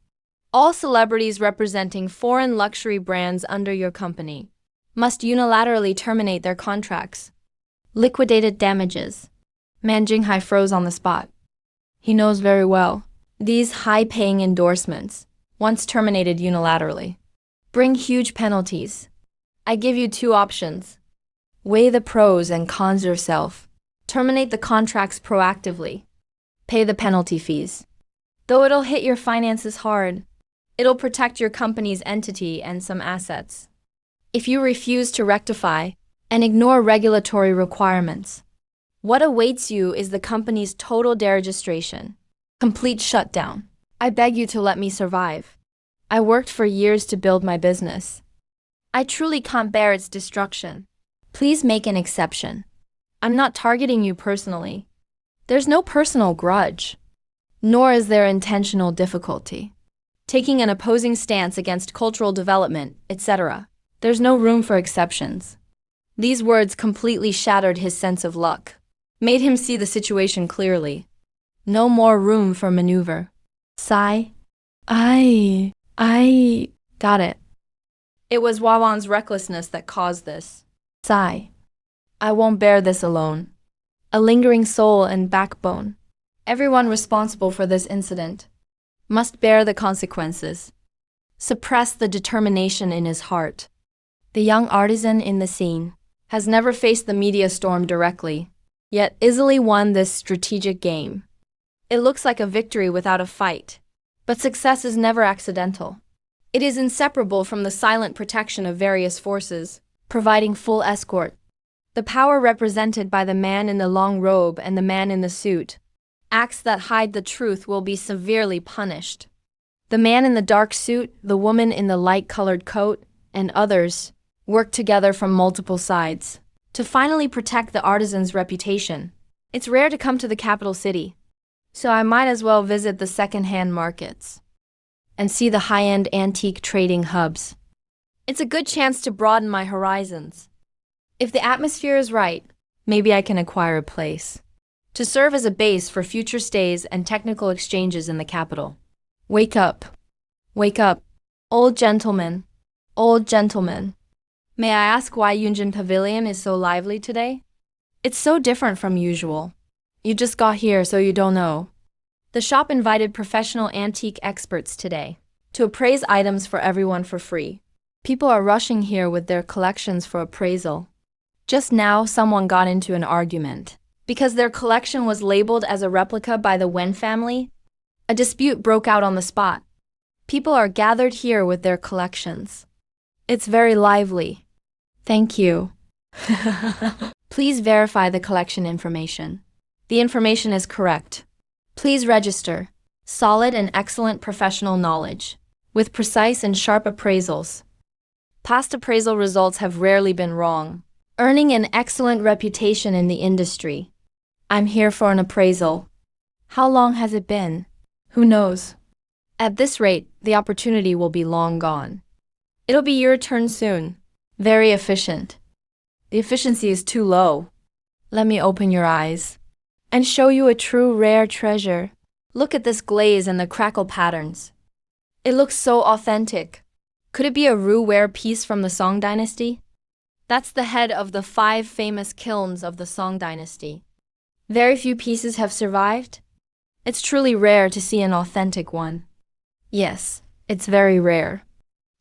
All celebrities representing foreign luxury brands under your company must unilaterally terminate their contracts. Liquidated damages. Man Jinghai froze on the spot. He knows very well. These high-paying endorsements, once terminated unilaterally, bring huge penalties. I give you two options. Weigh the pros and cons yourself. Terminate the contracts proactively. Pay the penalty fees. Though it'll hit your finances hard, it'll protect your company's entity and some assets. If you refuse to rectify and ignore regulatory requirements. What awaits you is the company's total deregistration, complete shutdown. I beg you to let me survive. I worked for years to build my business. I truly can't bear its destruction. Please make an exception. I'm not targeting you personally. There's no personal grudge, nor is there intentional difficulty. Taking an opposing stance against cultural development, etc. There's no room for exceptions. These words completely shattered his sense of luck, made him see the situation clearly. No more room for maneuver. Sigh. I got it. It was Wawan's recklessness that caused this. Sigh. I won't bear this alone. A lingering soul and backbone. Everyone responsible for this incident must bear the consequences. Suppress the determination in his heart. The young artisan in the scene has never faced the media storm directly, yet easily won this strategic game. It looks like a victory without a fight, but success is never accidental. It is inseparable from the silent protection of various forces, providing full escort. The power represented by the man in the long robe and the man in the suit. Acts that hide the truth will be severely punished. The man in the dark suit, the woman in the light-colored coat, and others work together from multiple sides to finally protect the artisan's reputation. It's rare to come to the capital city, so I might as well visit the second-hand markets and see the high-end antique trading hubs. It's a good chance to broaden my horizons. If the atmosphere is right, maybe I can acquire a place to serve as a base for future stays and technical exchanges in the capital. Wake up. Wake up. Old gentleman. Old gentleman. May I ask why Yunjin Pavilion is so lively today? It's so different from usual. You just got here, so you don't know. The shop invited professional antique experts today to appraise items for everyone for free. People are rushing here with their collections for appraisal. Just now, someone got into an argument. Because their collection was labeled as a replica by the Wen family, a dispute broke out on the spot. People are gathered here with their collections. It's very lively. Thank you. Please verify the collection information. The information is correct. Please register. Solid and excellent professional knowledge, with precise and sharp appraisals. Past appraisal results have rarely been wrong, earning an excellent reputation in the industry. I'm here for an appraisal. How long has it been? Who knows? At this rate, the opportunity will be long gone. It'll be your turn soon. Very efficient. The efficiency is too low. Let me open your eyes and show you a true rare treasure. Look at this glaze and the crackle patterns. It looks so authentic. Could it be a Ru-ware piece from the Song Dynasty? That's the head of the 5 famous kilns of the Song Dynasty. Very few pieces have survived. It's truly rare to see an authentic one. Yes, it's very rare.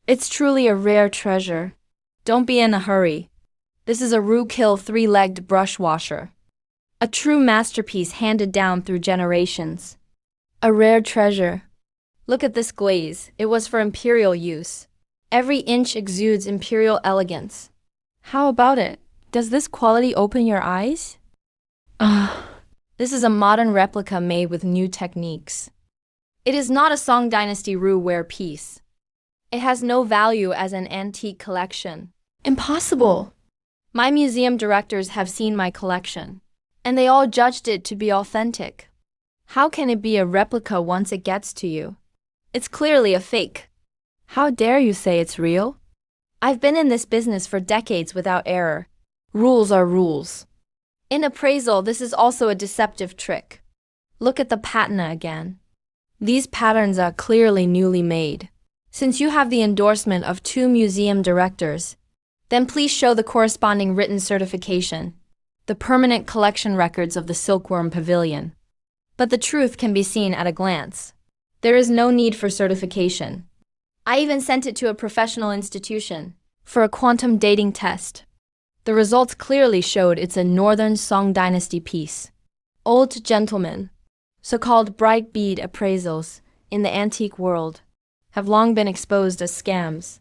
It's truly a rare treasure. Don't be in a hurry. This is a Ru-kill 3-legged brush washer. A true masterpiece handed down through generations. A rare treasure. Look at this glaze. It was for imperial use. Every inch exudes imperial elegance. How about it? Does this quality open your eyes? This is a modern replica made with new techniques. It is not a Song Dynasty Ru-ware piece. It has no value as an antique collection. Impossible! My museum directors have seen my collection, and they all judged it to be authentic. How can it be a replica once it gets to you? It's clearly a fake. How dare you say it's real? I've been in this business for decades without error. Rules are rules. In appraisal, this is also a deceptive trick. Look at the patina again. These patterns are clearly newly made. Since you have the endorsement of 2 museum directors, then please show the corresponding written certification, the permanent collection records of the Silkworm Pavilion. But the truth can be seen at a glance. There is no need for certification. I even sent it to a professional institution for a quantum dating test. The results clearly showed it's a Northern Song Dynasty piece. Old gentlemen, so-called bright bead appraisals in the antique world, have long been exposed as scams.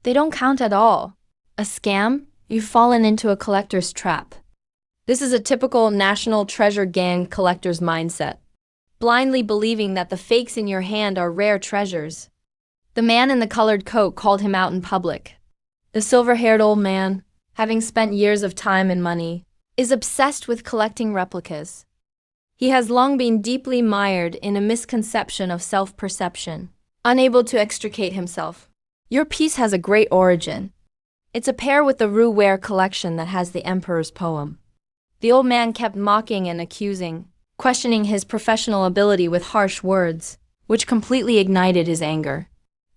They don't count at all. A scam You've fallen into a collector's trap. This is a typical National Treasure Gang collector's mindset, blindly believing that the fakes in your hand are rare treasures. The man in the colored coat called him out in public. The silver-haired old man, having spent years of time and money, is obsessed with collecting replicas. He has long been deeply mired in a misconception of self-perception, unable to extricate himself. Your piece has a great origin. It's a pair with the Ru-ware collection that has the emperor's poem. The old man kept mocking and accusing, questioning his professional ability with harsh words, which completely ignited his anger.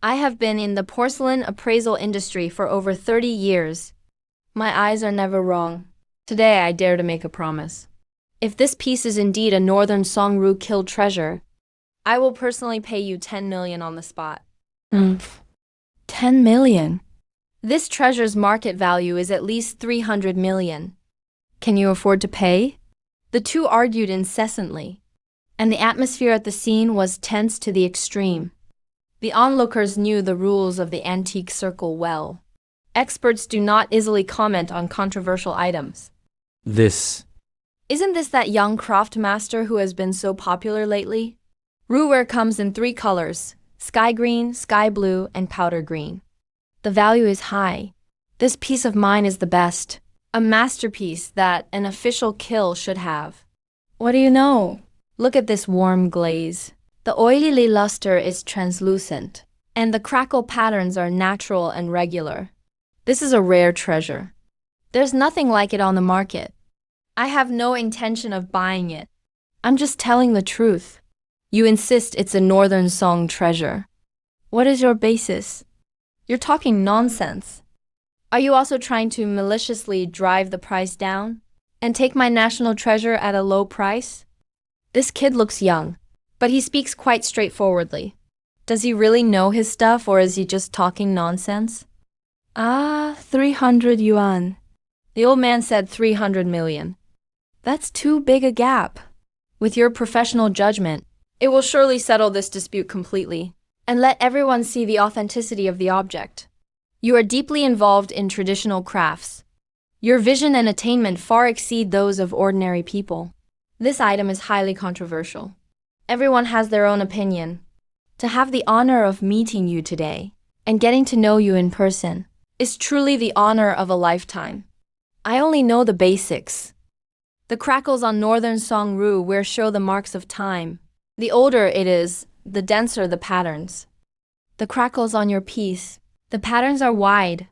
I have been in the porcelain appraisal industry for over 30 years. My eyes are never wrong. Today I dare to make a promise. If this piece is indeed a Northern Song killed treasure, I will personally pay you 10 million on the spot. 10 million? This treasure's market value is at least 300 million. Can you afford to pay? The two argued incessantly, and the atmosphere at the scene was tense to the extreme. The onlookers knew the rules of the antique circle well. Experts do not easily comment on controversial items. Isn't this that young craft master who has been so popular lately? Ru-ware comes in 3 colors: sky green, sky blue, and powder green. The value is high. This piece of mine is the best. A masterpiece that an official kill should have. What do you know? Look at this warm glaze. The oily luster is translucent, and the crackle patterns are natural and regular. This is a rare treasure. There's nothing like it on the market. I have no intention of buying it. I'm just telling the truth. You insist it's a Northern Song treasure. What is your basis? You're talking nonsense. Are you also trying to maliciously drive the price down and take my national treasure at a low price? This kid looks young, but he speaks quite straightforwardly. Does he really know his stuff, or is he just talking nonsense? 300 yuan. The old man said 300 million. That's too big a gap. With your professional judgment, it will surely settle this dispute completely and let everyone see the authenticity of the object. You are deeply involved in traditional crafts. Your vision and attainment far exceed those of ordinary people. This item is highly controversial. Everyone has their own opinion. To have the honor of meeting you today and getting to know you in person is truly the honor of a lifetime. I only know the basics. The crackles on Northern Song Ru-ware show the marks of time. The older it is, the denser the patterns. The crackles on your piece, the patterns are wide,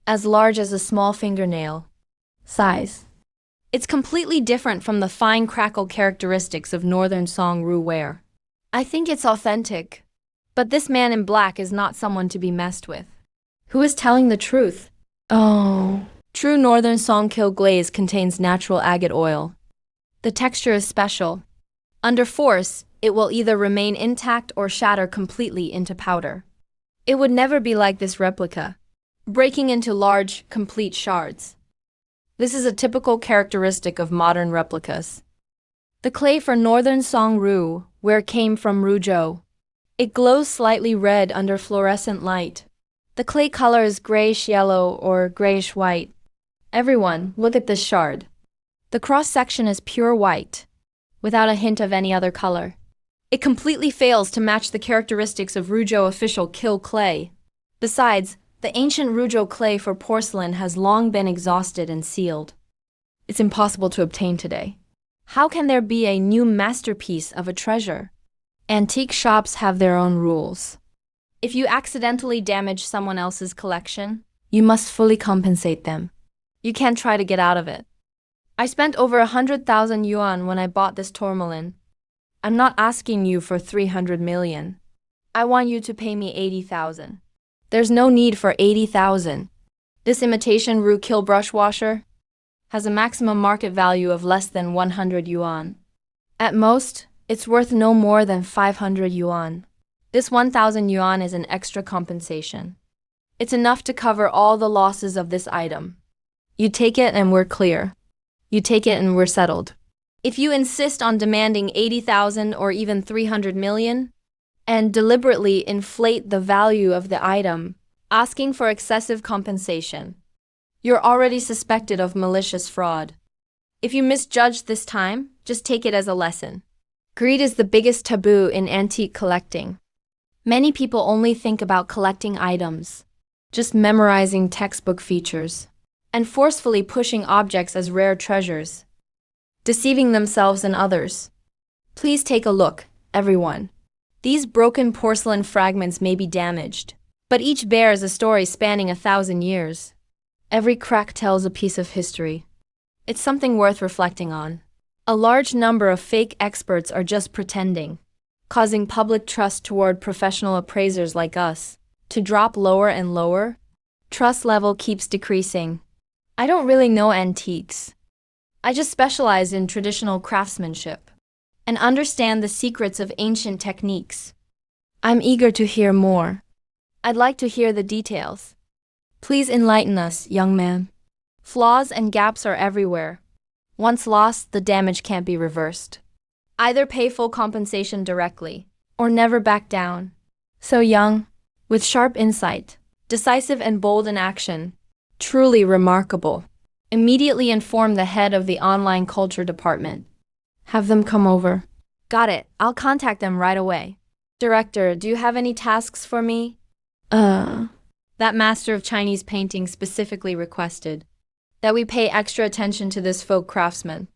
as large as a small fingernail. Size. It's completely different from the fine crackle characteristics of Northern Song Ru-ware. I think it's authentic, but this man in black is not someone to be messed with. Who is telling the truth? Oh. True Northern Song kill glaze contains natural agate oil. The texture is special. Under force, it will either remain intact or shatter completely into powder. It would never be like this replica, breaking into large, complete shards. This is a typical characteristic of modern replicas. The clay for Northern Song Ru-ware came from Ruzhou. It glows slightly red under fluorescent light. The clay color is grayish-yellow or grayish-white. Everyone, look at this shard. The cross-section is pure white, without a hint of any other color. It completely fails to match the characteristics of Ruzhou official kill clay. Besides, the ancient Ruzhou clay for porcelain has long been exhausted and sealed. It's impossible to obtain today. How can there be a new masterpiece of a treasure? Antique shops have their own rules. If you accidentally damage someone else's collection, you must fully compensate them. You can't try to get out of it. I spent over 100,000 yuan when I bought this tourmaline. I'm not asking you for 300 million. I want you to pay me 80,000. There's no need for 80,000. This imitation Ru-kill brush washer has a maximum market value of less than 100 yuan. At most, it's worth no more than 500 yuan. This 1,000 yuan is an extra compensation. It's enough to cover all the losses of this item. You take it and we're clear. You take it and we're settled. If you insist on demanding 80,000 or even 300 million, and deliberately inflate the value of the item, asking for excessive compensation, You're already suspected of malicious fraud. If you misjudge this time, just take it as a lesson. Greed is the biggest taboo in antique collecting. Many people only think about collecting items, just memorizing textbook features, and forcefully pushing objects as rare treasures, deceiving themselves and others. Please take a look, everyone. These broken porcelain fragments may be damaged, but each bears a story spanning 1,000 years. Every crack tells a piece of history. It's something worth reflecting on. A large number of fake experts are just pretending, causing public trust toward professional appraisers like us to drop lower and lower. Trust level keeps decreasing. I don't really know antiques. I just specialize in traditional craftsmanship and understand the secrets of ancient techniques. I'm eager to hear more. I'd like to hear the details. Please enlighten us, young man. Flaws and gaps are everywhere. Once lost, the damage can't be reversed. Either pay full compensation directly, or never back down. So young, with sharp insight, decisive and bold in action. Truly remarkable. Immediately inform the head of the online culture department. Have them come over. Got it. I'll contact them right away. Director, do you have any tasks for me? That master of Chinese painting specifically requested that we pay extra attention to this folk craftsman.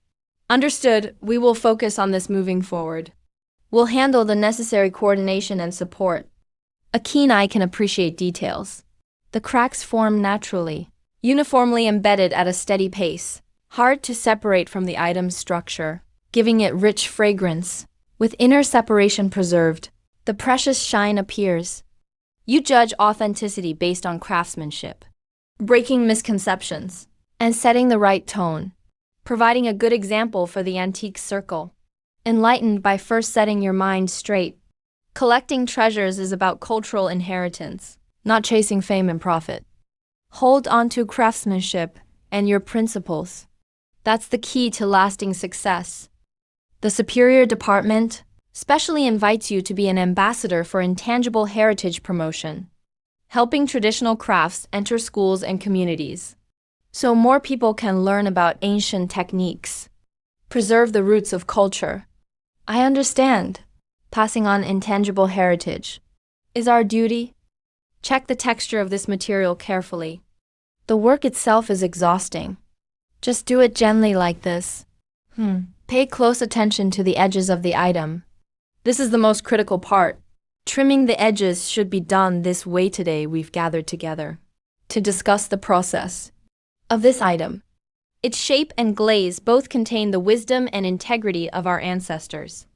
Understood, we will focus on this moving forward. We'll handle the necessary coordination and support. A keen eye can appreciate details. The cracks form naturally, uniformly embedded at a steady pace, hard to separate from the item's structure, giving it rich fragrance. With inner separation preserved, the precious shine appears. You judge authenticity based on craftsmanship, breaking misconceptions, and setting the right tone, providing a good example for the antique circle. Enlightened by first setting your mind straight. Collecting treasures is about cultural inheritance, not chasing fame and profit. Hold on to craftsmanship and your principles. That's the key to lasting success. The Superior Department specially invites you to be an ambassador for intangible heritage promotion, helping traditional crafts enter schools and communities, so more people can learn about ancient techniques, preserve the roots of culture. I understand. Passing on intangible heritage is our duty. Check the texture of this material carefully. The work itself is exhausting. Just do it gently like this. Pay close attention to the edges of the item. This is the most critical part. Trimming the edges should be done this way. Today we've gathered together to discuss the process of this item. Its shape and glaze both contain the wisdom and integrity of our ancestors.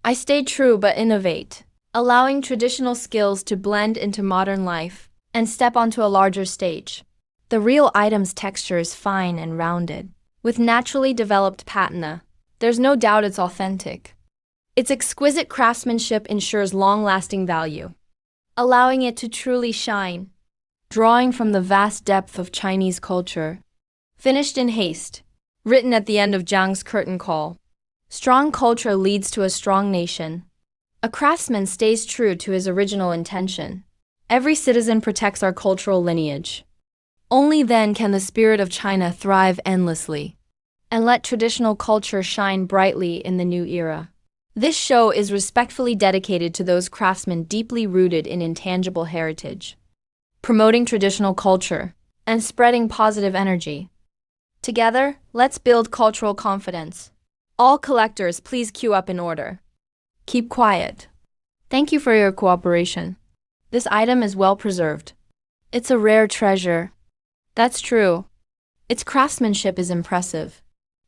I stay true but innovate, allowing traditional skills to blend into modern life and step onto a larger stage. The real item's texture is fine and rounded, with naturally developed patina. There's no doubt it's authentic. Its exquisite craftsmanship ensures long-lasting value, allowing it to truly shine. Drawing from the vast depth of Chinese culture. Finished in haste. Written at the end of Jiang's curtain call. Strong culture leads to a strong nation. A craftsman stays true to his original intention. Every citizen protects our cultural lineage. Only then can the spirit of China thrive endlessly and let traditional culture shine brightly in the new era. This show is respectfully dedicated to those craftsmen deeply rooted in intangible heritage, promoting traditional culture and spreading positive energy. Together, let's build cultural confidence. All collectors, please queue up in order. Keep quiet. Thank you for your cooperation. This item is well preserved. It's a rare treasure. That's true. Its craftsmanship is impressive.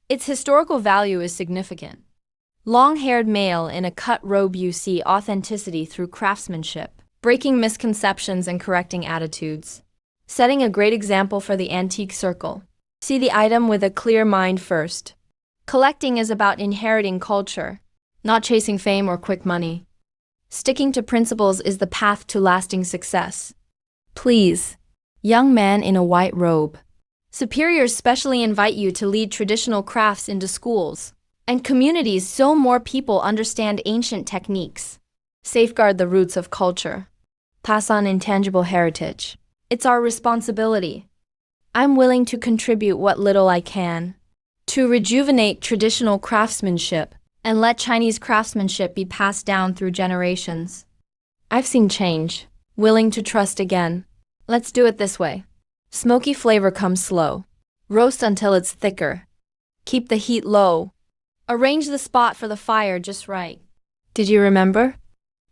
Its historical value is significant. Long-haired male in a cut robe, you see authenticity through craftsmanship, breaking misconceptions and correcting attitudes, setting a great example for the antique circle. See the item with a clear mind first. Collecting is about inheriting culture, not chasing fame or quick money. Sticking to principles is the path to lasting success. Please, young man in a white robe. Superiors specially invite you to lead traditional crafts into schools and communities so more people understand ancient techniques. Safeguard the roots of culture. Pass on intangible heritage. It's our responsibility. I'm willing to contribute what little I can to rejuvenate traditional craftsmanship and let Chinese craftsmanship be passed down through generations. I've seen change, willing to trust again. Let's do it this way. Smoky flavor comes slow. Roast until it's thicker. Keep the heat low. Arrange the spot for the fire just right. Did you remember?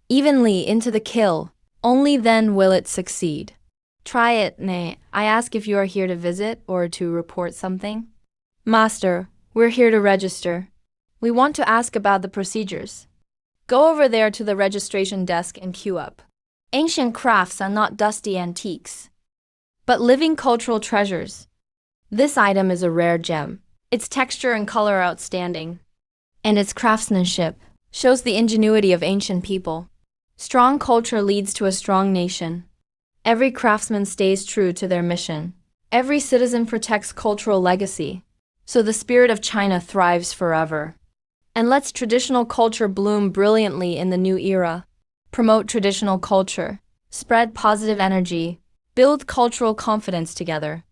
Evenly into the kill. Only then will it succeed. Try it, nay. I ask if you are here to visit or to report something. Master, we're here to register. We want to ask about the procedures. Go over there to the registration desk and queue up. Ancient crafts are not dusty antiques, but living cultural treasures. This item is a rare gem. Its texture and color are outstanding, and its craftsmanship shows the ingenuity of ancient people. Strong culture leads to a strong nation. Every craftsman stays true to their mission. Every citizen protects cultural legacy, so the spirit of China thrives forever. And lets traditional culture bloom brilliantly in the new era. Promote traditional culture, spread positive energy, build cultural confidence together.